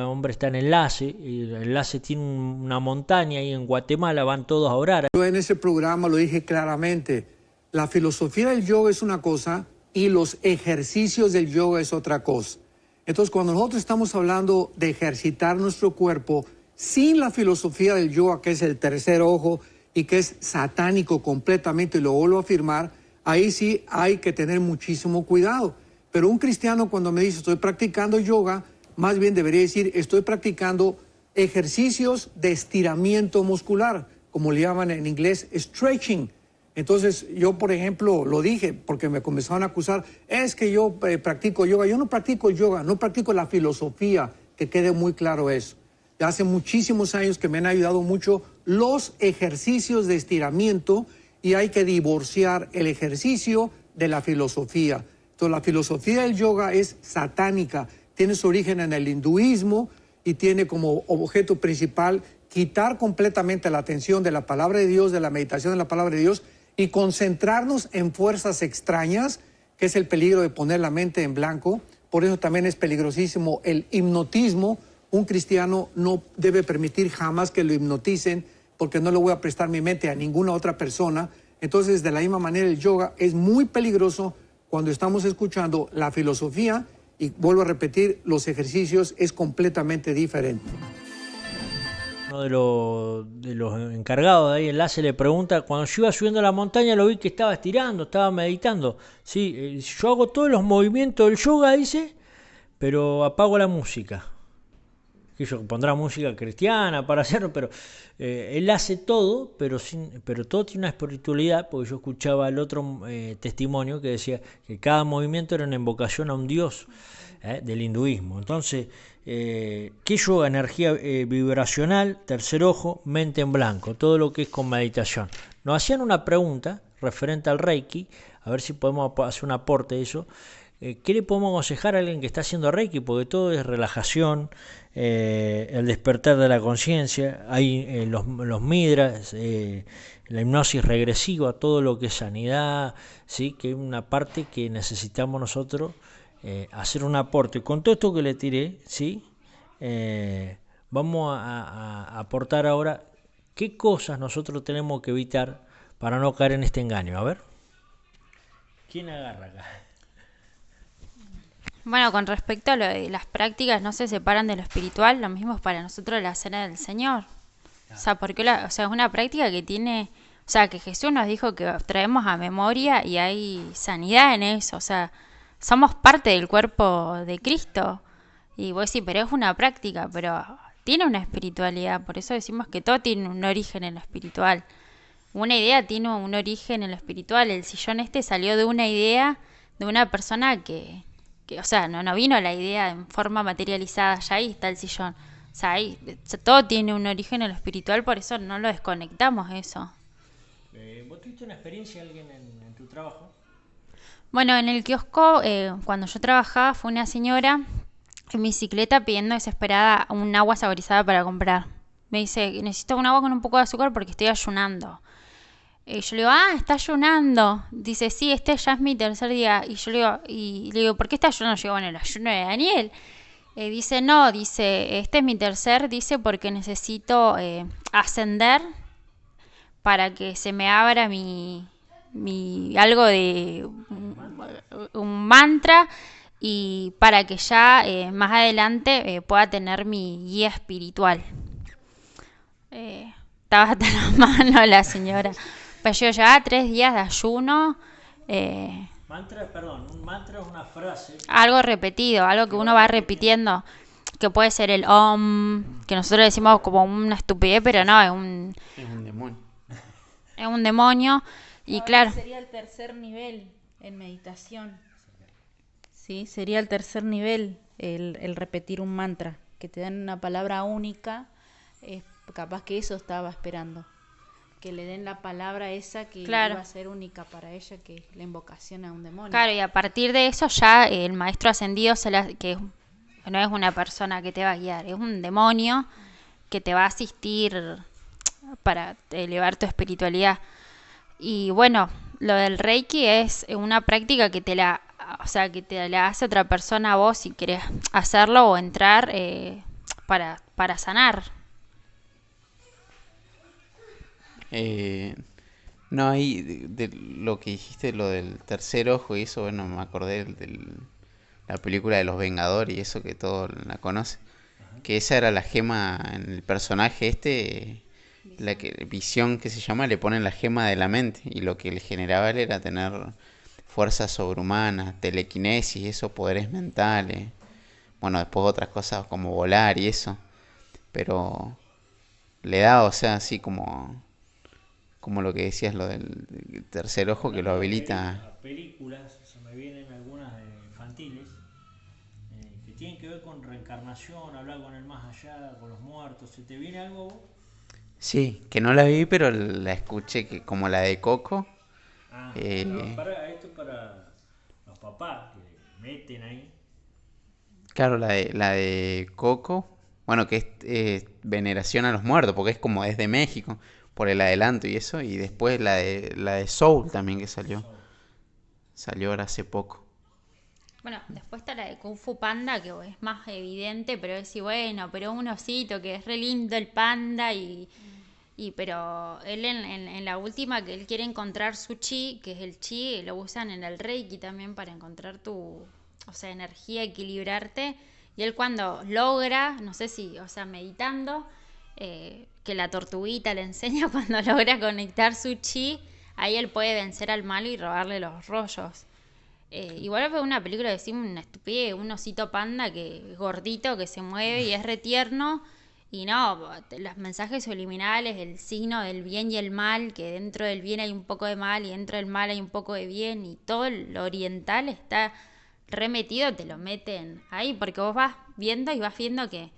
hombre está en Enlace, y el Enlace tiene una montaña y en Guatemala van todos a orar. Yo en ese programa lo dije claramente, la filosofía del yoga es una cosa y los ejercicios del yoga es otra cosa. Entonces, cuando nosotros estamos hablando de ejercitar nuestro cuerpo sin la filosofía del yoga, que es el tercer ojo y que es satánico completamente, y lo vuelvo a afirmar, ahí sí hay que tener muchísimo cuidado. Pero un cristiano cuando me dice estoy practicando yoga, más bien debería decir estoy practicando ejercicios de estiramiento muscular, como le llaman en inglés stretching. Entonces yo, por ejemplo, lo dije porque me comenzaron a acusar, es que yo practico yoga. Yo no practico yoga, no practico la filosofía, que quede muy claro eso. Ya hace muchísimos años que me han ayudado mucho los ejercicios de estiramiento y hay que divorciar el ejercicio de la filosofía. Entonces la filosofía del yoga es satánica, tiene su origen en el hinduismo y tiene como objeto principal quitar completamente la atención de la palabra de Dios, de la meditación de la palabra de Dios, y concentrarnos en fuerzas extrañas, que es el peligro de poner la mente en blanco. Por eso también es peligrosísimo el hipnotismo. Un cristiano no debe permitir jamás que lo hipnoticen, porque no le voy a prestar mi mente a ninguna otra persona. Entonces, de la misma manera, el yoga es muy peligroso cuando estamos escuchando la filosofía, y vuelvo a repetir, los ejercicios es completamente diferente. Uno de los encargados de ahí, Enlace, le pregunta, cuando yo iba subiendo la montaña lo vi que estaba estirando, estaba meditando. Sí, yo hago todos los movimientos del yoga, dice, pero apago la música. Que yo pondrá música cristiana para hacerlo, pero él hace todo, pero todo tiene una espiritualidad, porque yo escuchaba el otro testimonio que decía que cada movimiento era una invocación a un dios del hinduismo. Entonces, ¿qué yoga? Energía vibracional, tercer ojo, mente en blanco, todo lo que es con meditación. Nos hacían una pregunta referente al Reiki, a ver si podemos hacer un aporte de eso. ¿Qué le podemos aconsejar a alguien que está haciendo Reiki? Porque todo es relajación, el despertar de la conciencia, hay los midras, la hipnosis regresiva, todo lo que es sanidad, ¿sí? Que es una parte que necesitamos nosotros hacer un aporte. Con todo esto que le tiré, ¿sí? Vamos a aportar ahora qué cosas nosotros tenemos que evitar para no caer en este engaño. A ver, ¿quién agarra acá? Bueno, con respecto a lo de las prácticas, no se separan de lo espiritual, lo mismo es para nosotros la cena del Señor. O sea, porque es una práctica que tiene, o sea, que Jesús nos dijo que traemos a memoria y hay sanidad en eso. O sea, somos parte del cuerpo de Cristo. Y vos decís, pero es una práctica, pero tiene una espiritualidad. Por eso decimos que todo tiene un origen en lo espiritual. Una idea tiene un origen en lo espiritual. El sillón salió de una idea de una persona que o sea, no vino la idea en forma materializada, ya ahí está el sillón. O sea, todo tiene un origen en lo espiritual, por eso no lo desconectamos eso. ¿Vos tuviste una experiencia alguien en tu trabajo? Bueno, en el kiosco, cuando yo trabajaba, fue una señora en bicicleta pidiendo desesperada un agua saborizada para comprar. Me dice, necesito un agua con un poco de azúcar porque estoy ayunando. Yo le digo, ¿está ayunando? Dice, sí, ya es mi tercer día. Y yo le digo, ¿por qué está ayunando? Yo digo, bueno, el ayuno de Daniel. Dice, no, dice, este es mi tercer, dice, porque necesito ascender para que se me abra algo de un mantra y para que ya más adelante pueda tener mi guía espiritual. Estaba hasta la mano la señora. Pues yo llevaba 3 días de ayuno. Un mantra es una frase. Algo repetido, algo que uno va repitiendo. que puede ser el Om, que nosotros decimos como una estupidez, pero no, Es un demonio. es un demonio. Y claro, Sería el tercer nivel en meditación. Sí, sería el tercer nivel el repetir un mantra, que te dan una palabra única. Capaz que eso estaba esperando, que le den la palabra esa que Claro. iba a ser única para ella, que es la invocación a un demonio. claro, y a partir de eso ya el maestro ascendido, que no es una persona que te va a guiar, es un demonio que te va a asistir para elevar tu espiritualidad. Y bueno, lo del Reiki es una práctica que que te la hace otra persona a vos si querés hacerlo o entrar para sanar. No, ahí de lo que dijiste, lo del tercer ojo y eso, bueno, me acordé de la película de los Vengadores y eso que todos la conocen. Que esa era la gema en el personaje Visión que se llama, le ponen la gema de la mente y lo que le generaba él era tener fuerzas sobrehumanas, telequinesis, esos poderes mentales. Bueno, después otras cosas como volar y eso. Pero le da, o sea, así como lo que decías, lo del tercer ojo que lo habilita. Películas, se me vienen algunas infantiles, que tienen que ver con reencarnación, hablar con el más allá, con los muertos. ¿Se te viene algo vos? Sí, que no la vi, pero la escuché, que como la de Coco. Esto es para los papás que meten ahí. Claro, la de Coco, bueno, que es veneración a los muertos, porque es de México, por el adelanto y eso, y después la de Soul también que salió ahora hace poco. Bueno, después está la de Kung Fu Panda, que es más evidente, pero es bueno, pero un osito, que es re lindo el panda, pero él en la última, que él quiere encontrar su chi, que es el chi, lo usan en el Reiki también para encontrar tu, energía, equilibrarte, y él cuando logra, no sé si, meditando, que la tortuguita le enseña cuando logra conectar su chi, ahí él puede vencer al malo y robarle los rollos. Igual fue una película, decimos, una estupidez, un osito panda que es gordito, que se mueve y es retierno. Y no, los mensajes subliminales, el signo del bien y el mal, que dentro del bien hay un poco de mal y dentro del mal hay un poco de bien, y todo lo oriental está remetido, te lo meten ahí, porque vos vas viendo y vas viendo que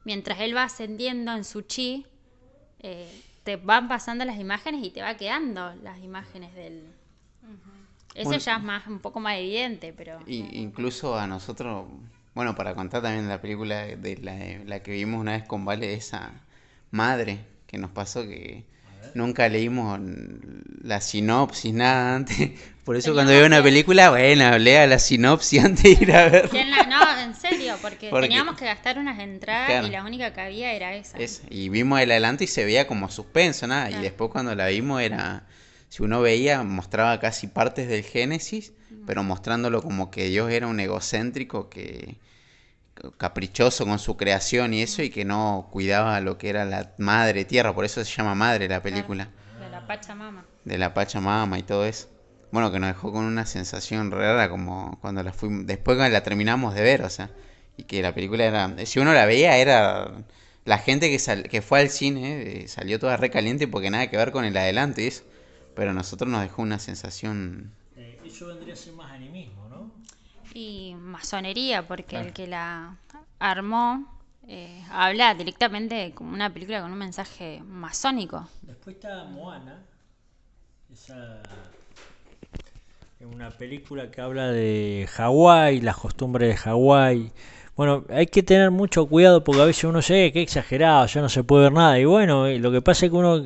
mientras él va ascendiendo en su chi, te van pasando las imágenes y te va quedando las imágenes del... Ese Bueno, ya es un poco más evidente, pero... incluso a nosotros, bueno, para contar también la película de la que vimos una vez con Vale, esa madre que nos pasó, que nunca leímos la sinopsis, nada antes. Por eso cuando veo una película, bueno, lea la sinopsis antes de ir a ver. No, en serio, porque Porque- teníamos que gastar unas entradas Claro. y la única que había era esa. Y vimos el adelanto y se veía como suspenso, nada. Y Claro. después cuando la vimos era, si uno veía, mostraba casi partes del Génesis, pero mostrándolo como que Dios era un egocéntrico caprichoso con su creación y eso, y que no cuidaba lo que era la madre tierra. Por eso se llama Madre la película, De la Pachamama. de la Pachamama y todo eso. Bueno, que nos dejó con una sensación rara como cuando después que la terminamos de ver, o sea, y que la película era, si uno la veía, era la gente que fue al cine, salió toda recaliente porque nada que ver con el adelanto y eso, pero a nosotros nos dejó una sensación. Eso vendría a ser más animismo, ¿no? Y masonería, porque el que la armó habla directamente como una película con un mensaje masónico. Después está Moana, esa es una película que habla de Hawái, las costumbres de Hawái. Bueno, hay que tener mucho cuidado porque a veces uno se que exagerado, ya no se puede ver nada. Y bueno, lo que pasa es que uno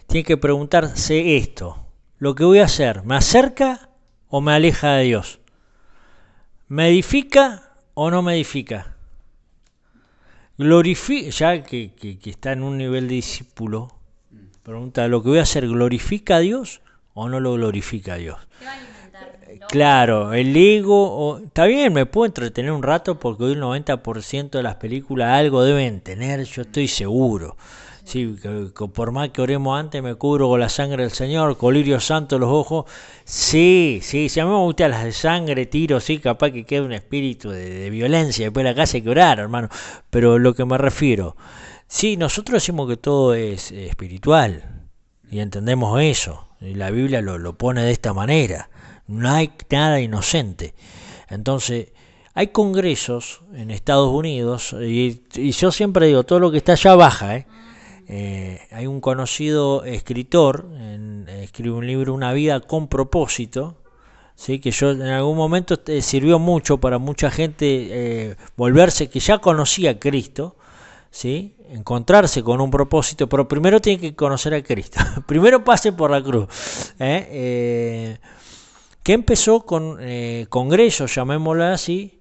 tiene que preguntarse esto: ¿lo que voy a hacer me acerca o me aleja de Dios? ¿Me edifica o no me edifica? Glorifica, ya que está en un nivel de discípulo, pregunta: ¿lo que voy a hacer glorifica a Dios o no lo glorifica a Dios? Claro, el ego, está bien, me puedo entretener un rato porque hoy el 90% de las películas algo deben tener, yo estoy seguro. Sí, que por más que oremos antes, me cubro con la sangre del Señor, colirio santo los ojos. Sí, sí, si a mí me gustan las de sangre, tiro, sí, capaz que quede un espíritu de violencia, después de la casa hay que orar, hermano. Pero lo que me refiero, sí, nosotros decimos que todo es espiritual y entendemos eso, y la Biblia lo pone de esta manera, no hay nada inocente. Entonces, hay congresos en Estados Unidos, y yo siempre digo, todo lo que está allá baja, ¿eh? Hay un conocido escritor, escribe un libro, Una vida con propósito, ¿sí? Que yo en algún momento sirvió mucho para mucha gente volverse, que ya conocía a Cristo, ¿sí? Encontrarse con un propósito, pero primero tiene que conocer a Cristo, primero pase por la cruz, que empezó con congresos, llamémoslo así,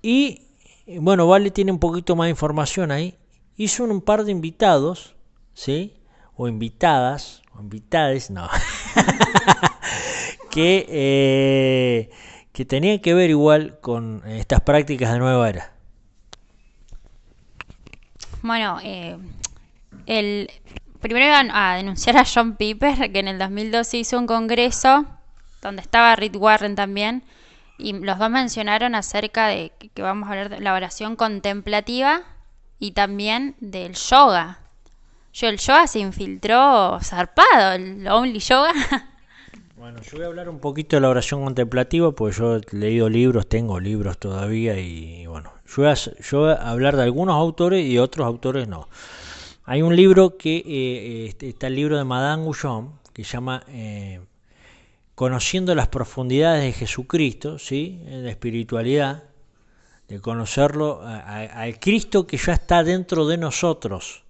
y bueno, Vale tiene un poquito más de información ahí. Hizo un par de invitados, ¿sí? O invitadas, o invitades, no. que tenían que ver igual con estas prácticas de nueva era. Bueno, primero iban a denunciar a John Piper, que en el 2012 hizo un congreso donde estaba Rick Warren también, y los dos mencionaron acerca de que vamos a hablar de la oración contemplativa y también del yoga. El yoga se infiltró zarpado, el Only Yoga. Bueno, yo voy a hablar un poquito de la oración contemplativa, porque yo he leído libros, tengo libros todavía, y bueno, yo voy a hablar de algunos autores y otros autores no. Hay un libro que está el libro de Madame Guyon, que se llama Conociendo las profundidades de Jesucristo, ¿sí? En la espiritualidad, de conocerlo al Cristo que ya está dentro de nosotros,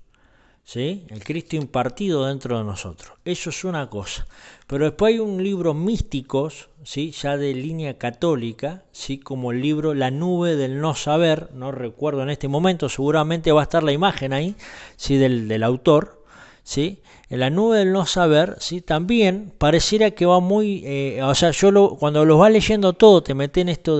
¿sí? El Cristo impartido dentro de nosotros. Eso es una cosa. Pero después hay un libro místicos, ¿sí? Ya de línea católica, ¿sí? Como el libro La nube del no saber, no recuerdo en este momento, seguramente va a estar la imagen ahí, ¿sí? del autor, ¿sí? En La nube del no saber, ¿sí? También pareciera que va muy... o sea, cuando los vas leyendo todo, te metes en esto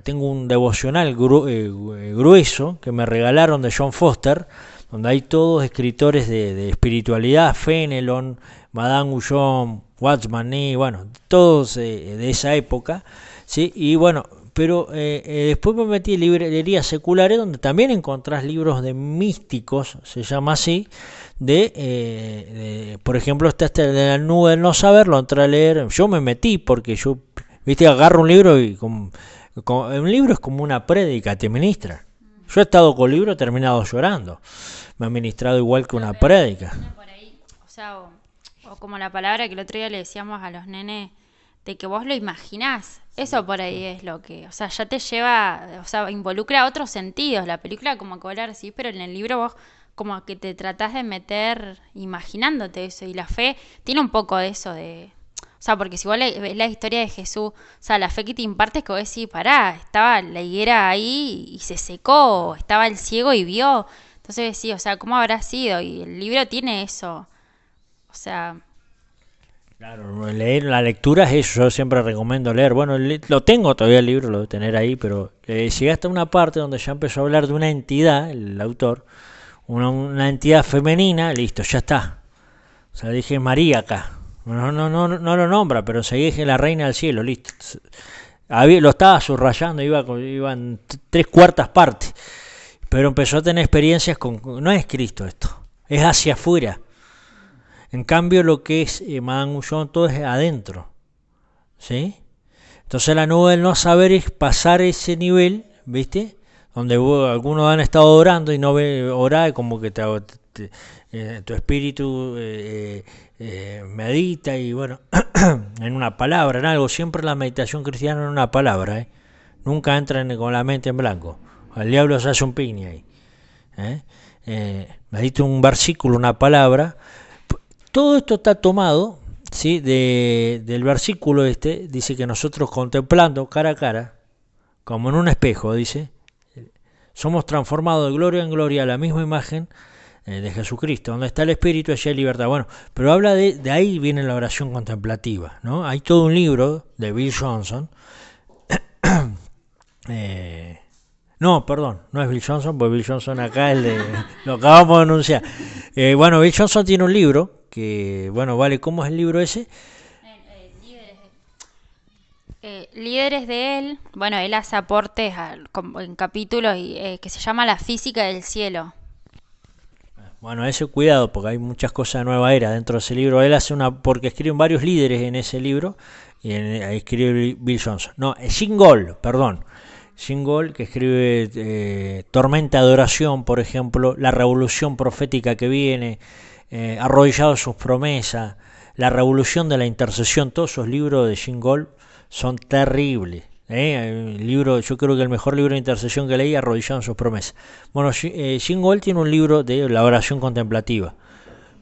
tengo un devocional grueso que me regalaron de John Foster, donde hay todos escritores de espiritualidad, Fenelon, Madame Guyon, Watchman Nee, bueno, todos de esa época, ¿sí? Y bueno, pero después me metí en librerías seculares donde también encontrás libros de místicos, se llama así, por ejemplo, está este de La nube del no saber, lo entré a leer, yo me metí porque yo, viste, agarro un libro y un libro es como una prédica, te ministra. Yo he estado con libros, he terminado llorando, me ha ministrado igual que una prédica. Por ahí, o sea, o como la palabra que el otro día le decíamos a los nenes, de que vos lo imaginás. Eso por ahí es lo que, o sea, ya te lleva, o sea, involucra otros sentidos. La película como que vos la recibís, pero en el libro vos como que te tratás de meter imaginándote eso. Y la fe tiene un poco de eso de... O sea, porque si vos ves la historia de Jesús, o sea, la fe que te imparte es que vos decís, pará, estaba la higuera ahí y se secó, estaba el ciego y vio. Entonces decís, o sea, ¿cómo habrá sido? Y el libro tiene eso. O sea... Claro, leer la lectura es eso, yo siempre recomiendo leer. Bueno, lo tengo todavía el libro, lo debo tener ahí, pero llegué hasta una parte donde ya empezó a hablar de una entidad, el autor, una entidad femenina, listo, ya está. O sea, dije María acá. No lo nombra, pero enseguida dije la reina del cielo, listo. Lo estaba subrayando, iba en 3/4 partes. Pero empezó a tener experiencias no es Cristo esto, es hacia afuera. En cambio, lo que es Madame Guyon, todo es adentro, ¿sí? Entonces la nube del no saber es pasar ese nivel, ¿viste? Donde algunos han estado orando y no orar, como que tu espíritu medita y bueno, en una palabra, en algo. Siempre la meditación cristiana en una palabra, nunca entran con la mente en blanco. Al diablo se hace un piña ahí. Medita un versículo, una palabra. Todo esto está tomado, ¿sí? Del versículo dice que nosotros contemplando cara a cara, como en un espejo, dice, somos transformados de gloria en gloria a la misma imagen de Jesucristo. Donde está el Espíritu, allí hay libertad. Bueno, pero habla de ahí viene la oración contemplativa, ¿no? Hay todo un libro de Bill Johnson. No, perdón, no es Bill Johnson, porque Bill Johnson acá lo acabamos de anunciar. Bueno, Bill Johnson tiene un libro que, bueno, vale, ¿cómo es el libro ese? Líderes de él, bueno, él hace aportes en capítulos que se llama La física del cielo. Bueno, ese cuidado, porque hay muchas cosas de nueva era dentro de ese libro. Él hace porque escriben varios líderes en ese libro, y ahí escribe Bill Johnson. No, es Jim Gold, perdón. Jim Gold, que escribe Tormenta de oración, por ejemplo, La revolución profética que viene, Arrodillado sus promesas, La revolución de la intercesión. Todos esos libros de Jim Gold son terribles. El libro, yo creo que el mejor libro de intercesión que leí, Arrodillado en sus promesas. Bueno, Jim Gold tiene un libro de la oración contemplativa,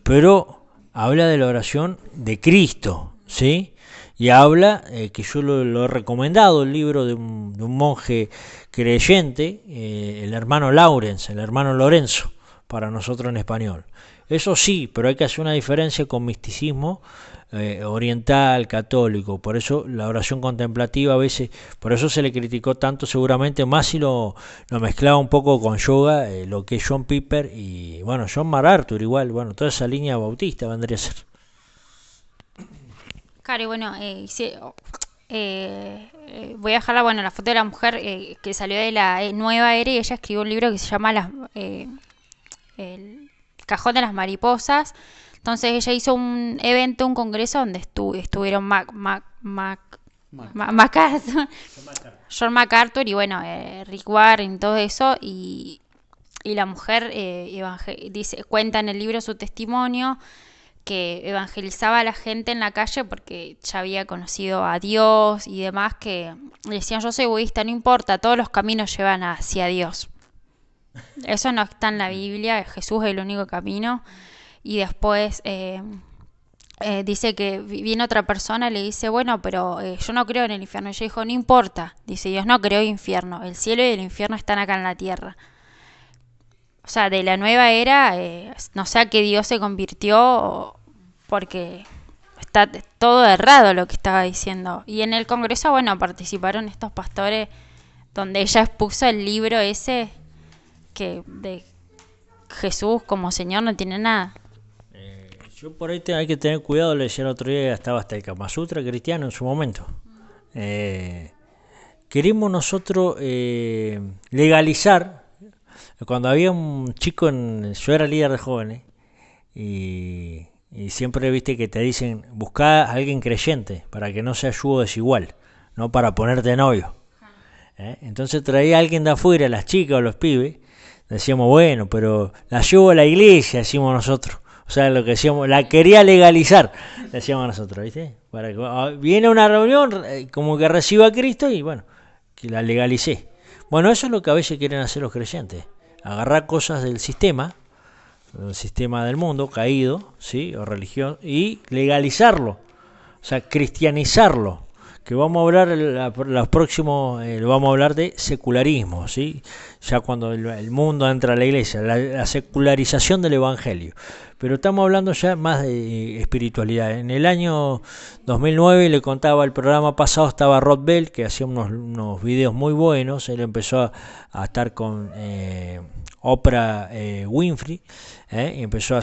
pero habla de la oración de Cristo, ¿sí? Y habla, que yo lo he recomendado, el libro de un monje creyente, el hermano Lawrence, el hermano Lorenzo, para nosotros en español. Eso sí, pero hay que hacer una diferencia con misticismo oriental, católico. Por eso la oración contemplativa a veces, por eso se le criticó tanto, seguramente más si lo mezclaba un poco con yoga, lo que es John Piper y, bueno, John MacArthur igual, bueno, toda esa línea bautista vendría a ser. Claro, y bueno, voy a dejarla, bueno, la foto de la mujer que salió de la nueva era, y ella escribió un libro que se llama El cajón de las mariposas. Entonces ella hizo un evento, un congreso donde estuvieron John MacArthur y, bueno, Rick Warren y todo eso, y la mujer cuenta en el libro su testimonio, que evangelizaba a la gente en la calle porque ya había conocido a Dios y demás, que le decían: yo soy budista, no importa, todos los caminos llevan hacia Dios. Eso no está en la Biblia, Jesús es el único camino. Y después dice que viene otra persona y le dice: bueno, pero yo no creo en el infierno. Y ella dijo: no importa, dice, Dios no creó infierno, el cielo y el infierno están acá en la tierra. O sea, de la nueva era, no sé a qué Dios se convirtió, porque está todo errado lo que estaba diciendo. Y en el congreso, bueno, participaron estos pastores, donde ella expuso el libro ese, que de Jesús como Señor no tiene nada. Yo por ahí hay que tener cuidado, le decía el otro día, estaba hasta el Kama Sutra cristiano en su momento. Queremos nosotros legalizar. Cuando había un chico, yo era líder de jóvenes, y siempre viste que te dicen: busca a alguien creyente para que no sea yugo desigual, no para ponerte novio. Entonces traía a alguien de afuera, las chicas o los pibes, decíamos: bueno, pero la llevo a la iglesia, decimos nosotros. O sea, lo que decíamos, la quería legalizar, decíamos nosotros, ¿viste? Para que viene a una reunión, como que reciba a Cristo y, bueno, que la legalicé. Bueno, eso es lo que a veces quieren hacer los creyentes: agarrar cosas del sistema del mundo caído, ¿sí? O religión, y legalizarlo, o sea, cristianizarlo. Que vamos a hablar los próximos, vamos a hablar de secularismo, ¿sí? Ya cuando el mundo entra a la iglesia, la secularización del evangelio. Pero estamos hablando ya más de espiritualidad. En el año 2009, le contaba, el programa pasado estaba Rod Bell, que hacía unos videos muy buenos. Él empezó a estar con Oprah Winfrey, y empezó a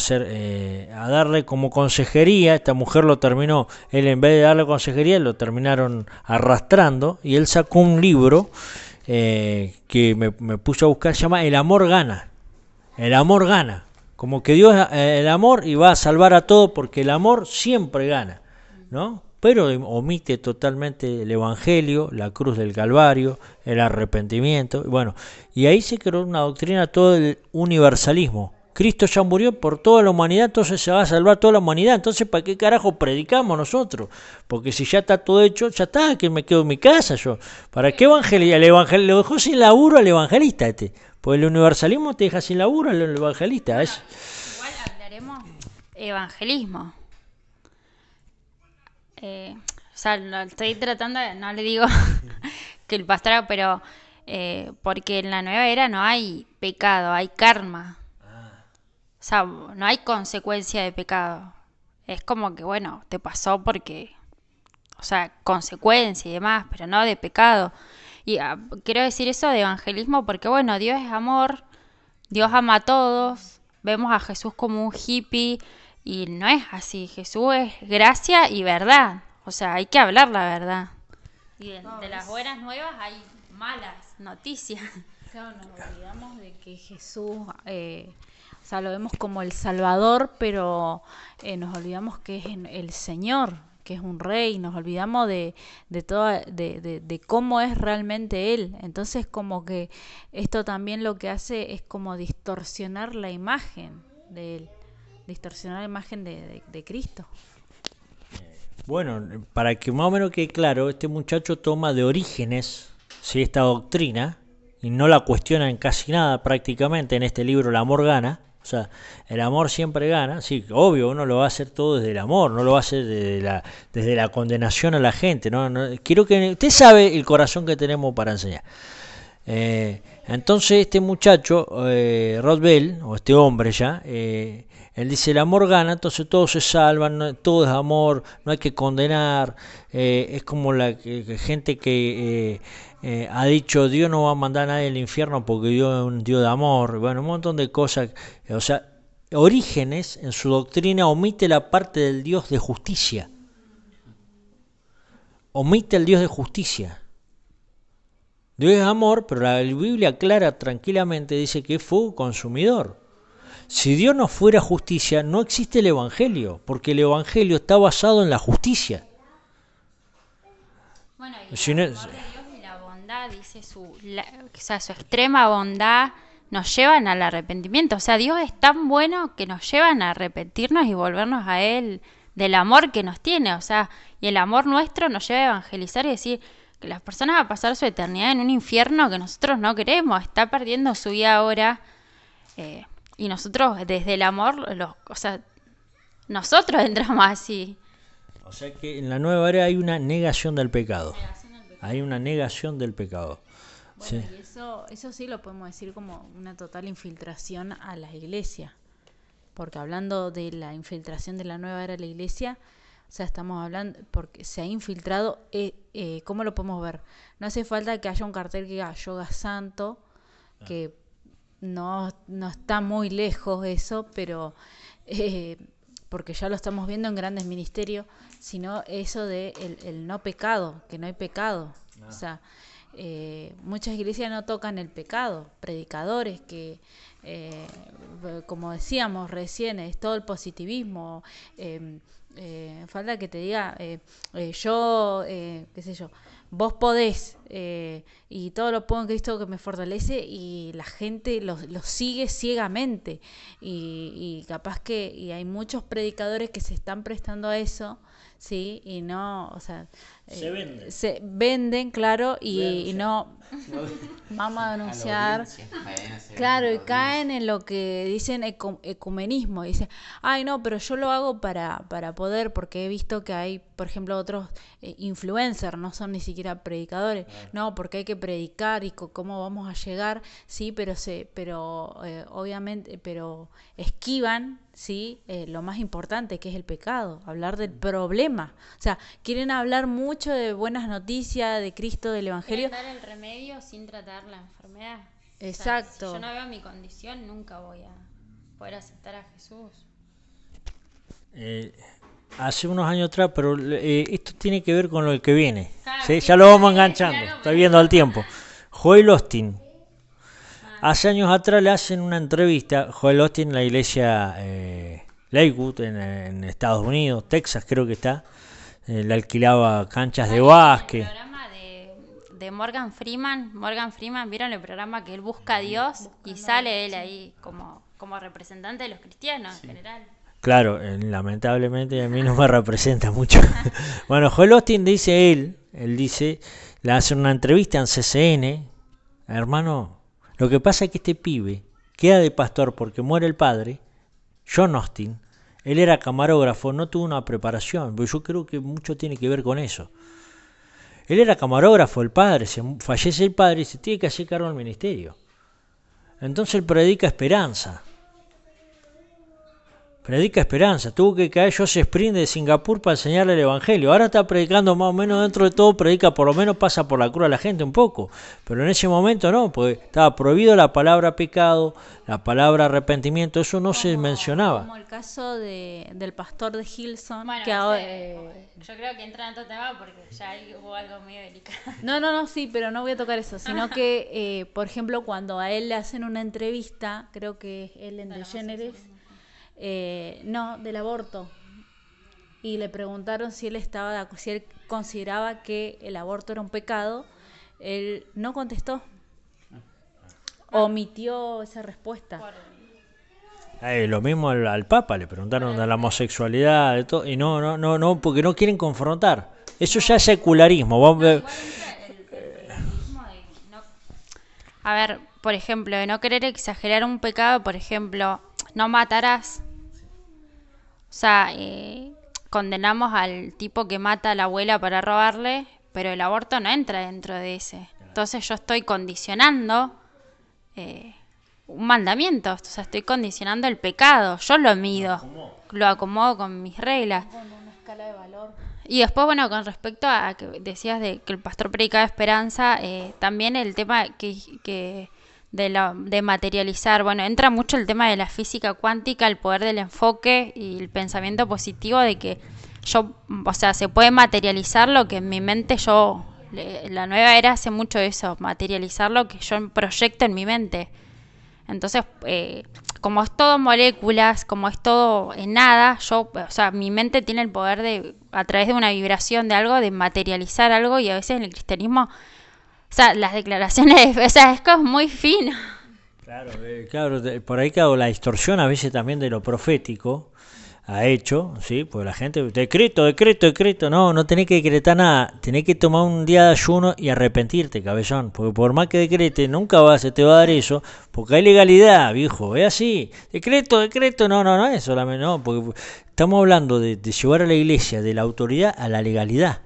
darle como consejería. Esta mujer lo terminó, él en vez de darle consejería, lo terminaron arrastrando, y él sacó un libro que me puse a buscar, se llama El amor gana. El amor gana. Como que Dios es el amor y va a salvar a todo, porque el amor siempre gana, ¿no? Pero omite totalmente el evangelio, la cruz del Calvario, el arrepentimiento. Bueno, y ahí se creó una doctrina, todo el universalismo. Cristo ya murió por toda la humanidad, entonces se va a salvar toda la humanidad. Entonces, ¿para qué carajo predicamos nosotros? Porque si ya está todo hecho, ya está, que me quedo en mi casa yo. ¿Para qué evangelizar? El evangelio lo dejó sin laburo al evangelista este. Pues el universalismo te deja sin laburo al evangelista. Igual hablaremos evangelismo. O sea, no, estoy tratando de, no le digo que el pastor, pero porque en la nueva era no hay pecado, hay karma. O sea, no hay consecuencia de pecado. Es como que, bueno, te pasó porque, o sea, consecuencia y demás, pero no de pecado. Y quiero decir eso de evangelismo porque, bueno, Dios es amor, Dios ama a todos, vemos a Jesús como un hippie y no es así. Jesús es gracia y verdad. O sea, hay que hablar la verdad. Y de las buenas nuevas hay malas noticias. Claro, nos olvidamos de que Jesús, o sea, lo vemos como el Salvador, pero nos olvidamos que es el Señor, que es un rey, nos olvidamos de cómo es realmente Él. Entonces, como que esto también lo que hace es como distorsionar la imagen de Él, distorsionar la imagen de Cristo. Bueno, para que más o menos quede claro, este muchacho toma de Orígenes, ¿sí?, esta doctrina, y no la cuestiona en casi nada prácticamente en este libro El amor gana. O sea, el amor siempre gana. Sí, obvio, uno lo va a hacer todo desde el amor, no lo va a hacer desde la condenación a la gente. No, quiero que usted sabe el corazón que tenemos para enseñar. Entonces este muchacho, Rod Bell, o este hombre ya, él dice el amor gana, entonces todos se salvan, todo es amor, no hay que condenar. Es como la gente que ha dicho Dios no va a mandar a nadie al infierno porque Dios es un Dios de amor. Bueno, un montón de cosas. O sea, Orígenes en su doctrina omite la parte del Dios de justicia. Omite el Dios de justicia. Dios es amor, pero la Biblia clara tranquilamente dice que es fuego consumidor. Si Dios no fuera justicia, no existe el Evangelio, porque el Evangelio está basado en la justicia. Bueno, y Si el no- amor de Dios y la bondad, dice o sea, su extrema bondad nos llevan al arrepentimiento. O sea, Dios es tan bueno que nos llevan a arrepentirnos y volvernos a Él del amor que nos tiene. O sea, y el amor nuestro nos lleva a evangelizar y decir que las personas van a pasar su eternidad en un infierno que nosotros no queremos. Está perdiendo su vida ahora. Y nosotros, desde el amor, o sea, nosotros entramos así. O sea que en la nueva era hay una negación del pecado. Hay una negación del pecado. Bueno, Sí. y eso sí lo podemos decir como una total infiltración a la iglesia. Porque hablando de la infiltración de la nueva era a la iglesia, o sea, estamos hablando, porque se ha infiltrado, ¿cómo lo podemos ver? No hace falta que haya un cartel que diga yoga santo, que no está muy lejos eso, pero porque ya lo estamos viendo en grandes ministerios, sino eso de el no pecado, que no hay pecado. O sea, muchas iglesias no tocan el pecado, predicadores que, como decíamos recién, es todo el positivismo. Falta que te diga, qué sé yo, vos podés, y todo lo puedo en Cristo que me fortalece, y la gente lo sigue ciegamente, y capaz que y hay muchos predicadores que se están prestando a eso, sí, y no, o sea, se venden, claro, y no vamos a denunciar, claro, y caen en lo que dicen ecumenismo, y dicen, ay no, pero yo lo hago para poder, porque he visto que hay, por ejemplo, otros influencers, no son ni siquiera predicadores, no, porque hay que predicar y cómo vamos a llegar, sí, pero obviamente, pero esquivan, sí, lo más importante, que es el pecado, hablar del problema. O sea, quieren hablar mucho de buenas noticias, de Cristo, del Evangelio. Tratar el remedio sin tratar la enfermedad. Exacto. O sea, si yo no veo mi condición, nunca voy a poder aceptar a Jesús. Hace unos años atrás, pero esto tiene que ver con lo que viene. Claro, ¿Sí? sí, Ya lo vamos sí, enganchando, claro, estoy viendo al tiempo. Joel Osteen. Hace años atrás le hacen una entrevista, Joel Osteen, en la iglesia Lakewood, en Estados Unidos, Texas creo que está. Le alquilaba canchas de básquet. El programa de Morgan Freeman, ¿vieron el programa que él busca a Dios y sale él ahí como representante de los cristianos en general? Claro, lamentablemente a mí no me representa mucho. Bueno, Joel Osteen dice, él dice, le hace una entrevista en CCN, hermano, lo que pasa es que este pibe queda de pastor porque muere el padre, John Osteen, él era camarógrafo, no tuvo una preparación, pero yo creo que mucho tiene que ver con eso. Él era camarógrafo, el padre, fallece el padre y se tiene que hacer cargo del ministerio. Entonces él predica esperanza. Predica esperanza. Tuvo que caer Joseph Sprint de Singapur para enseñarle el evangelio. Ahora está predicando más o menos dentro de todo, predica, por lo menos pasa por la cruz a la gente un poco. Pero en ese momento no, porque estaba prohibido la palabra pecado, la palabra arrepentimiento, eso no se mencionaba. Como el caso del pastor de Hillsong, Bueno, que ahora, yo creo que entra en otro tema porque ya ahí hubo algo medio delicado. No, sí, pero no voy a tocar eso, sino que, por ejemplo, cuando a él le hacen una entrevista, creo que es Ellen DeGeneres, no, del aborto, y le preguntaron si si él consideraba que el aborto era un pecado, él no contestó, omitió esa respuesta. Lo mismo al Papa, le preguntaron de la homosexualidad, de todo, y no, porque no quieren confrontar. Eso ya es secularismo. A ver, por ejemplo, de no querer exagerar un pecado, por ejemplo, no matarás. O sea, condenamos al tipo que mata a la abuela para robarle, pero el aborto no entra dentro de ese. Entonces yo estoy condicionando un mandamiento, o sea, estoy condicionando el pecado. Yo lo mido, lo acomodo con mis reglas. Con una escala de valor. Y después, bueno, con respecto a que decías de que el pastor predicaba esperanza, también el tema de materializar, bueno, entra mucho el tema de la física cuántica, el poder del enfoque y el pensamiento positivo de que yo, o sea, se puede materializar lo que en mi mente la nueva era hace mucho eso, materializar lo que yo proyecto en mi mente. Entonces, como es todo moléculas, como es todo en nada, o sea, mi mente tiene el poder de, a través de una vibración de algo, de materializar algo, y a veces en el cristianismo, o sea, las declaraciones, o sea, es que es muy fino. Claro, por ahí claro, la distorsión a veces también de lo profético ha hecho, ¿sí? Pues la gente, decreto, no tenés que decretar nada, tenés que tomar un día de ayuno y arrepentirte, cabezón, porque por más que decrete, nunca se te va a dar eso, porque hay legalidad, viejo, es así, decreto, no es solamente, no, porque estamos hablando de llevar a la iglesia de la autoridad a la legalidad,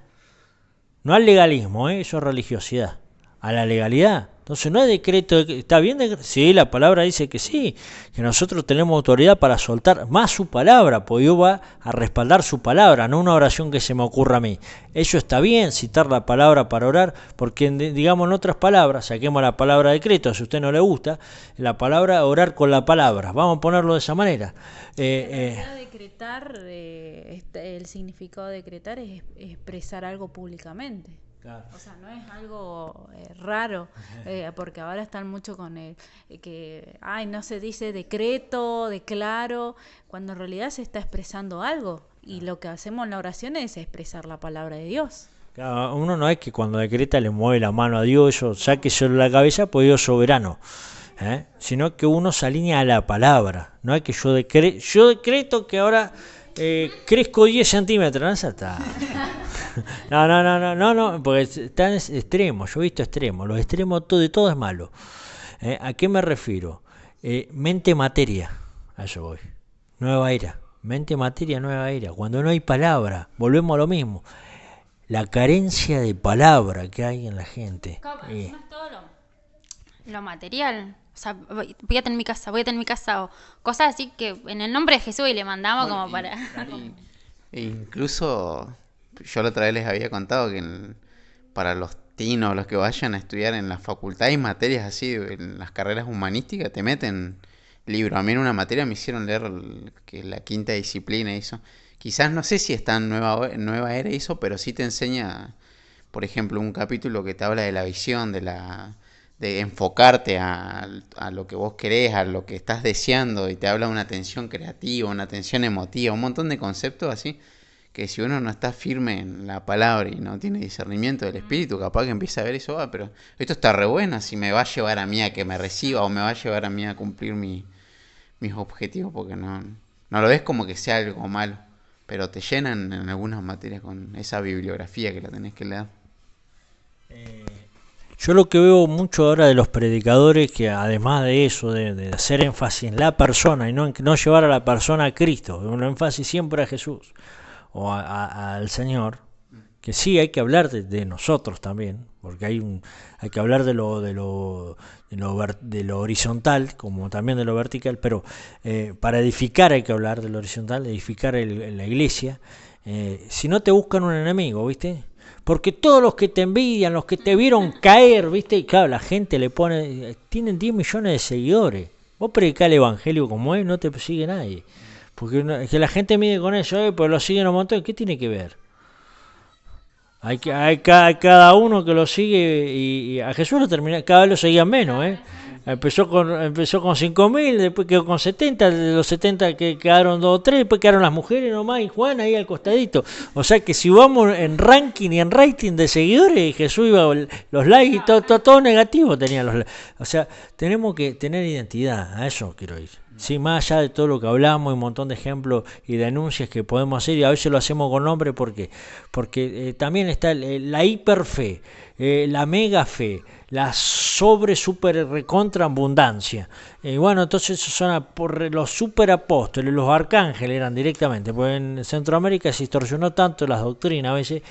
no al legalismo, eso es religiosidad, a la legalidad. Entonces no es decreto, ¿está bien? Sí, la palabra dice que sí, que nosotros tenemos autoridad para soltar más su palabra, porque Dios va a respaldar su palabra, no una oración que se me ocurra a mí. Eso está bien, citar la palabra para orar, porque digamos en otras palabras, saquemos la palabra decreto, si a usted no le gusta, la palabra orar con la palabra, vamos a ponerlo de esa manera. Decretar, el significado de decretar es expresar algo públicamente. Claro. O sea, no es algo raro, porque ahora están mucho con que, no se dice decreto, declaro, cuando en realidad se está expresando algo, y lo que hacemos en la oración es expresar la palabra de Dios. Claro, uno no es que cuando decreta le mueve la mano a Dios, eso sáquese la cabeza, pues Dios es soberano, sino que uno se alinea a la palabra, no es que yo decreto que ahora crezco 10 centímetros, no, está. No, porque están extremos, yo he visto extremos, los extremos de todo es malo. ¿A qué me refiero? Mente materia, a eso voy. Nueva era, mente materia, nueva era. Cuando no hay palabra, volvemos a lo mismo. La carencia de palabra que hay en la gente. ¿Cómo? No es todo lo material. O sea, voy a tener mi casa, o cosas así que en el nombre de Jesús y le mandamos como para... Incluso yo la otra vez les había contado que para los tinos, los que vayan a estudiar en la facultad, hay materias así, en las carreras humanísticas te meten libros. A mí en una materia me hicieron leer que la quinta disciplina eso. Quizás no sé si es tan nueva era eso, pero sí te enseña, por ejemplo, un capítulo que te habla de la visión, de enfocarte a lo que vos querés, a lo que estás deseando, y te habla de una tensión creativa, una tensión emotiva, un montón de conceptos así, que si uno no está firme en la palabra y no tiene discernimiento del espíritu, capaz que empieza a ver eso, pero esto está re bueno, si me va a llevar a mí a que me reciba, o me va a llevar a mí a cumplir mis objetivos, porque no lo ves como que sea algo malo, pero te llenan en algunas materias con esa bibliografía que la tenés que leer. Yo lo que veo mucho ahora de los predicadores, que además de eso, de hacer énfasis en la persona y no llevar a la persona a Cristo, un énfasis siempre a Jesús o al Señor, que sí hay que hablar de nosotros también, porque hay que hablar de lo horizontal como también de lo vertical, pero para edificar hay que hablar de lo horizontal, edificar la iglesia. Si no te buscan un enemigo, ¿viste? Porque todos los que te envidian, los que te vieron caer, ¿viste? Y claro, la gente le pone, tienen 10 millones de seguidores. Vos predicás el evangelio como es, no te sigue nadie. Porque es que la gente mide con eso, pues lo siguen un montón. ¿Qué tiene que ver? Hay cada uno que lo sigue y a Jesús lo termina, cada vez lo seguían menos, ¿eh? Empezó con 5.000, después quedó con 70, de los 70 que quedaron 2 o 3, después quedaron las mujeres nomás y Juan ahí al costadito. O sea que si vamos en ranking y en rating de seguidores, Jesús iba, los likes y todo negativo tenían los likes. O sea, tenemos que tener identidad, a eso quiero ir. Sí, más allá de todo lo que hablamos y un montón de ejemplos y denuncias que podemos hacer, y a veces lo hacemos con nombre porque también está la hiperfe, la mega fe, la super recontra abundancia. Bueno, entonces esos son los super apóstoles, los arcángeles eran directamente, porque en Centroamérica se distorsionó tanto las doctrinas a veces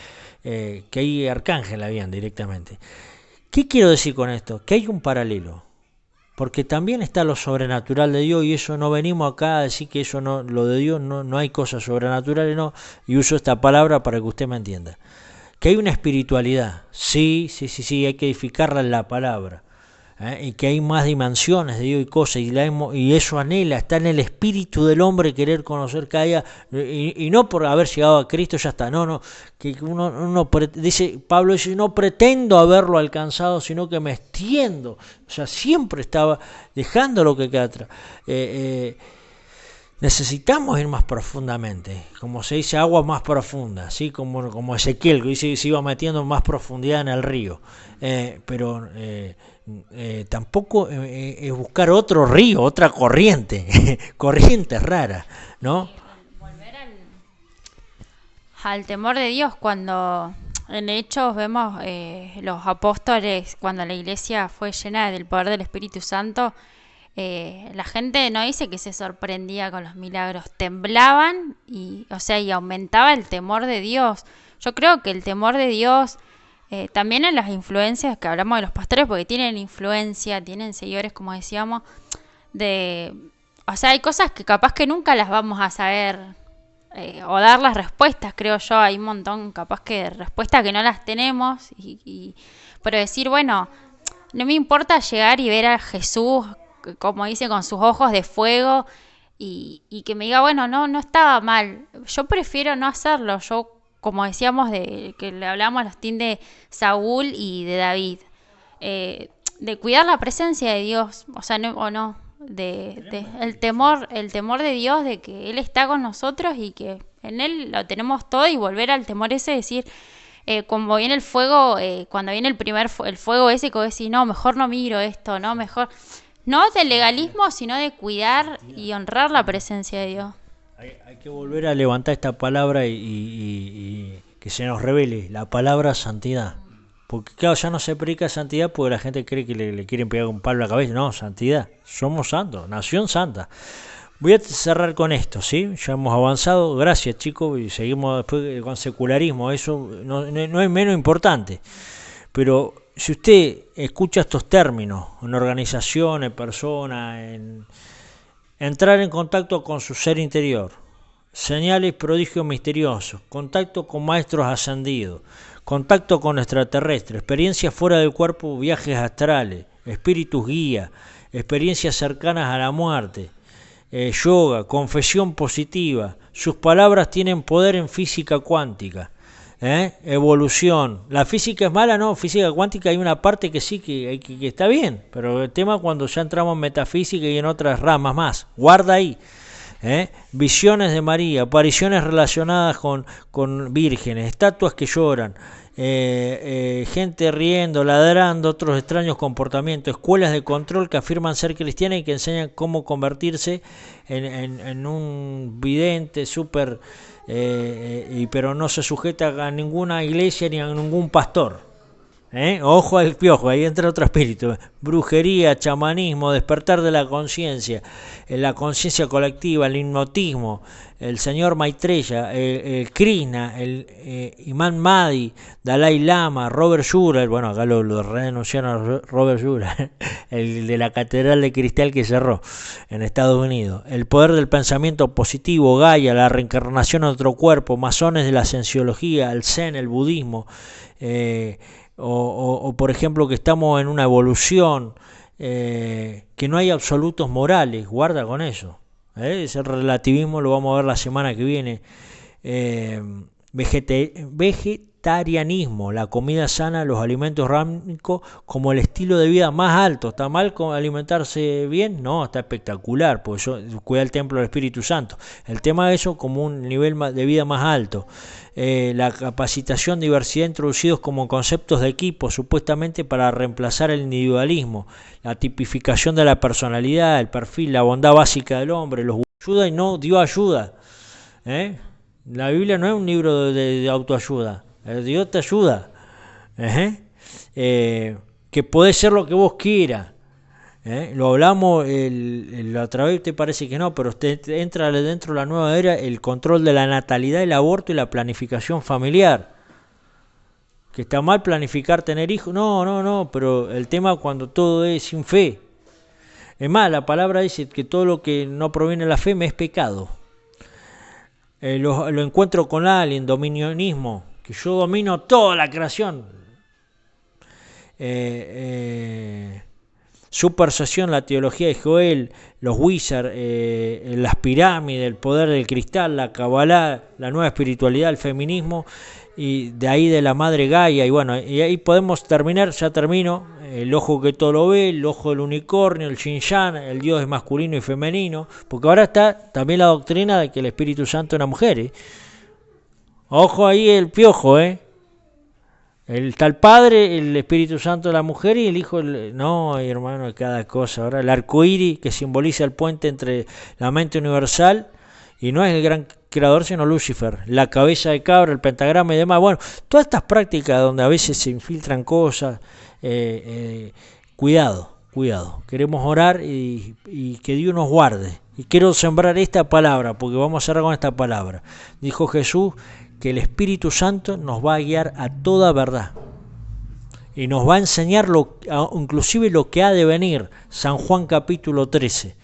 que ahí arcángeles habían directamente. ¿Qué quiero decir con esto? Que hay un paralelo. Porque también está lo sobrenatural de Dios, y eso no venimos acá a decir que eso no, lo de Dios no hay cosas sobrenaturales, no, y uso esta palabra para que usted me entienda. Que hay una espiritualidad, sí, hay que edificarla en la palabra, y que hay más dimensiones de Dios y cosas, y eso anhela, está en el espíritu del hombre querer conocer cada día, y no por haber llegado a Cristo ya está, no, que dice Pablo, dice, no pretendo haberlo alcanzado, sino que me extiendo, o sea, siempre estaba dejando lo que queda atrás. Necesitamos ir más profundamente, como se dice, agua más profunda, ¿sí? como Ezequiel, que dice, se iba metiendo más profundidad en el río, pero tampoco es buscar otro río, otra corriente, corrientes raras, ¿no? Volver al temor de Dios, cuando en Hechos vemos los apóstoles, cuando la iglesia fue llena del poder del Espíritu Santo, la gente no dice que se sorprendía con los milagros, temblaban y aumentaba el temor de Dios. Yo creo que el temor de Dios, también en las influencias que hablamos de los pastores, porque tienen influencia, tienen seguidores, como decíamos, hay cosas que capaz que nunca las vamos a saber o dar las respuestas, creo yo. Hay un montón capaz que de respuestas que no las tenemos, pero decir, bueno, no me importa llegar y ver a Jesús, como dice, con sus ojos de fuego, y que me diga, bueno, no estaba mal. Yo prefiero no hacerlo. Yo, como decíamos, que le hablamos a los team de Saúl y de David, de cuidar la presencia de Dios, el temor de Dios, de que Él está con nosotros y que en Él lo tenemos todo, y volver al temor ese, decir, como viene el fuego, cuando viene el fuego ese, que vos decís, no, mejor no miro esto, no, mejor... No del legalismo, sino de cuidar y honrar la presencia de Dios. Hay que volver a levantar esta palabra y que se nos revele la palabra santidad. Porque claro, ya no se predica santidad porque la gente cree que le quieren pegar un palo a la cabeza. No, santidad. Somos santos, nación santa. Voy a cerrar con esto, ¿sí? Ya hemos avanzado. Gracias, chicos. Y seguimos después con secularismo. Eso no es menos importante. Pero si usted escucha estos términos en organizaciones, personas, entrar en contacto con su ser interior, señales, prodigios misteriosos, contacto con maestros ascendidos, contacto con extraterrestres, experiencias fuera del cuerpo, viajes astrales, espíritus guía, experiencias cercanas a la muerte, yoga, confesión positiva, sus palabras tienen poder en física cuántica. Evolución. La física es mala, no, física cuántica hay una parte que sí que está bien, pero el tema cuando ya entramos en metafísica y en otras ramas más, guarda ahí. Visiones de María, apariciones relacionadas con vírgenes, estatuas que lloran, gente riendo, ladrando, otros extraños comportamientos, escuelas de control que afirman ser cristianas y que enseñan cómo convertirse en un vidente súper, pero no se sujeta a ninguna iglesia ni a ningún pastor. Ojo al piojo, ahí entra otro espíritu. Brujería, chamanismo, despertar de la conciencia colectiva, el hipnotismo, el señor Maitreya, el Krishna, el Imam Mahdi, Dalai Lama, Robert Schuller, bueno, acá lo renunciaron a Robert Schuller, el de la Catedral de Cristal que cerró en Estados Unidos, el poder del pensamiento positivo, Gaia, la reencarnación en otro cuerpo, masones de la cienciología, el Zen, el budismo, o por ejemplo que estamos en una evolución, que no hay absolutos morales, guarda con eso. Ese relativismo lo vamos a ver la semana que viene. Vegetarianismo, la comida sana, los alimentos orgánicos como el estilo de vida más alto. ¿Está mal alimentarse bien? No, está espectacular, porque eso cuida el templo del Espíritu Santo. El tema de eso como un nivel de vida más alto. La capacitación, diversidad introducidos como conceptos de equipo, supuestamente para reemplazar el individualismo, la tipificación de la personalidad, el perfil, la bondad básica del hombre, los ayuda y no dio ayuda. La Biblia no es un libro de autoayuda, Dios te ayuda. Que podés ser lo que vos quieras. Lo hablamos la otra vez, te parece que no, pero usted entra dentro de la nueva era el control de la natalidad, el aborto y la planificación familiar. ¿Que está mal planificar tener hijos? No, pero el tema cuando todo es sin fe. Es más, la palabra dice que todo lo que no proviene de la fe me es pecado. Lo encuentro con alguien, dominionismo, que yo domino toda la creación. Supersesión, la teología de Joel, los wizards, las pirámides, el poder del cristal, la Kabbalah, la nueva espiritualidad, el feminismo, y de ahí de la madre Gaia, y bueno, y ahí podemos terminar, ya termino, el ojo que todo lo ve, el ojo del unicornio, el Shin-Yan, el Dios es masculino y femenino, porque ahora está también la doctrina de que el Espíritu Santo es una mujer. Ojo ahí el piojo, Está el Padre, el Espíritu Santo, la mujer y el Hijo. No, hermano, cada cosa. Ahora el arco iris que simboliza el puente entre la mente universal y no es el gran creador, sino Lucifer. La cabeza de cabra, el pentagrama y demás. Bueno, todas estas prácticas donde a veces se infiltran cosas. Cuidado. Queremos orar y que Dios nos guarde. Y quiero sembrar esta palabra, porque vamos a cerrar con esta palabra. Dijo Jesús que el Espíritu Santo nos va a guiar a toda verdad y nos va a enseñar inclusive lo que ha de venir. San Juan capítulo 13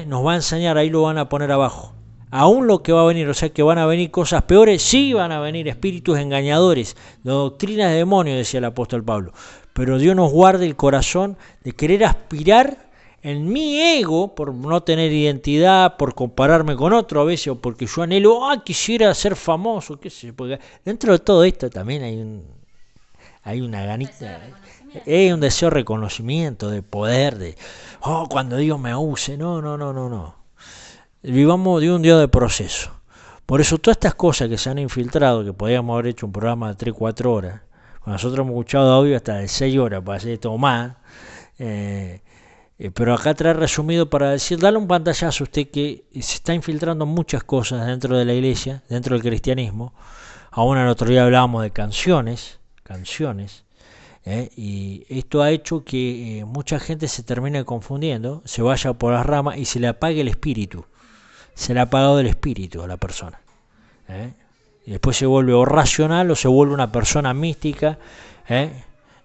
nos va a enseñar, ahí lo van a poner abajo, aún lo que va a venir, o sea que van a venir cosas peores, sí van a venir espíritus engañadores, doctrinas de demonios, decía el apóstol Pablo, pero Dios nos guarde el corazón de querer aspirar en mi ego, por no tener identidad, por compararme con otro a veces, o porque yo anhelo, quisiera ser famoso, qué sé, porque dentro de todo esto también hay una ganita, hay un deseo de reconocimiento, de poder, cuando Dios me use, no. Vivamos de un Dios de proceso. Por eso todas estas cosas que se han infiltrado, que podríamos haber hecho un programa de 3-4 horas, nosotros hemos escuchado audio hasta de 6 horas para hacer esto más, pero acá trae resumido para decir, dale un pantallazo a usted que se está infiltrando muchas cosas dentro de la iglesia, dentro del cristianismo. Aún el otro día hablábamos de canciones, y esto ha hecho que mucha gente se termine confundiendo, se vaya por las ramas y se le apague el espíritu. Se le ha apagado el espíritu a la persona. Y después se vuelve o racional o se vuelve una persona mística,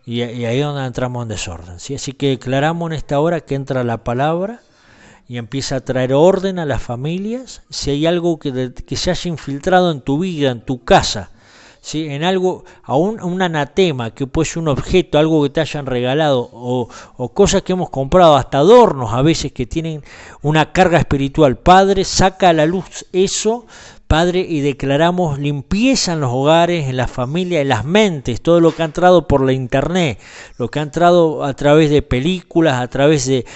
y ahí es donde entramos en desorden, ¿sí? Así que declaramos en esta hora que entra la palabra y empieza a traer orden a las familias. Si hay algo que se haya infiltrado en tu vida, en tu casa, ¿sí? En algo, aún un anatema, que puede ser un objeto, algo que te hayan regalado, o cosas que hemos comprado, hasta adornos a veces que tienen una carga espiritual. Padre, saca a la luz eso, Padre, y declaramos limpieza en los hogares, en las familias, en las mentes, todo lo que ha entrado por la internet, lo que ha entrado a través de películas, a través de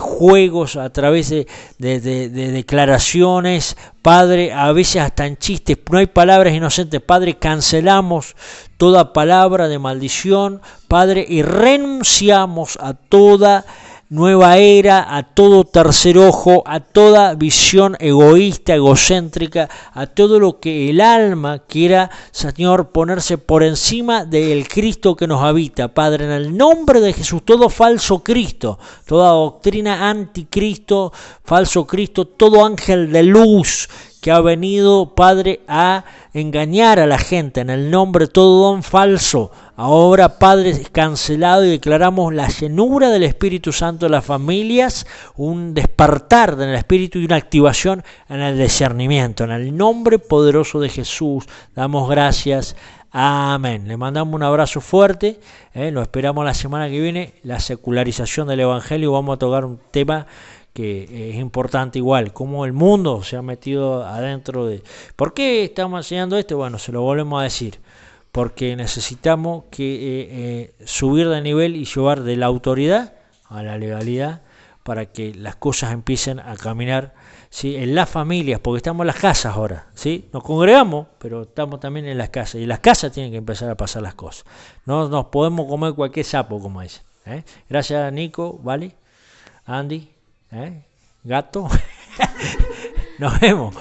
juegos, a través de declaraciones, Padre, a veces hasta en chistes, no hay palabras inocentes, Padre, cancelamos toda palabra de maldición, Padre, y renunciamos a toda nueva era, a todo tercer ojo, a toda visión egoísta, egocéntrica, a todo lo que el alma quiera, Señor, ponerse por encima del Cristo que nos habita. Padre, en el nombre de Jesús, todo falso Cristo, toda doctrina anticristo, falso Cristo, todo ángel de luz que ha venido, Padre, a engañar a la gente, en el nombre de todo don falso, ahora, Padre, es cancelado y declaramos la llenura del Espíritu Santo en las familias, un despertar del Espíritu y una activación en el discernimiento. En el nombre poderoso de Jesús, damos gracias. Amén. Le mandamos un abrazo fuerte. Lo esperamos la semana que viene. La secularización del Evangelio. Vamos a tocar un tema que es importante igual, cómo el mundo se ha metido adentro de... ¿Por qué estamos enseñando esto? Bueno, se lo volvemos a decir. Porque necesitamos que subir de nivel y llevar de la autoridad a la legalidad para que las cosas empiecen a caminar, ¿sí?, en las familias, porque estamos en las casas ahora, ¿sí? Nos congregamos, pero estamos también en las casas, y en las casas tienen que empezar a pasar las cosas. No nos podemos comer cualquier sapo, como dicen. Gracias, Nico, ¿vale? Andy, Gato. Nos vemos.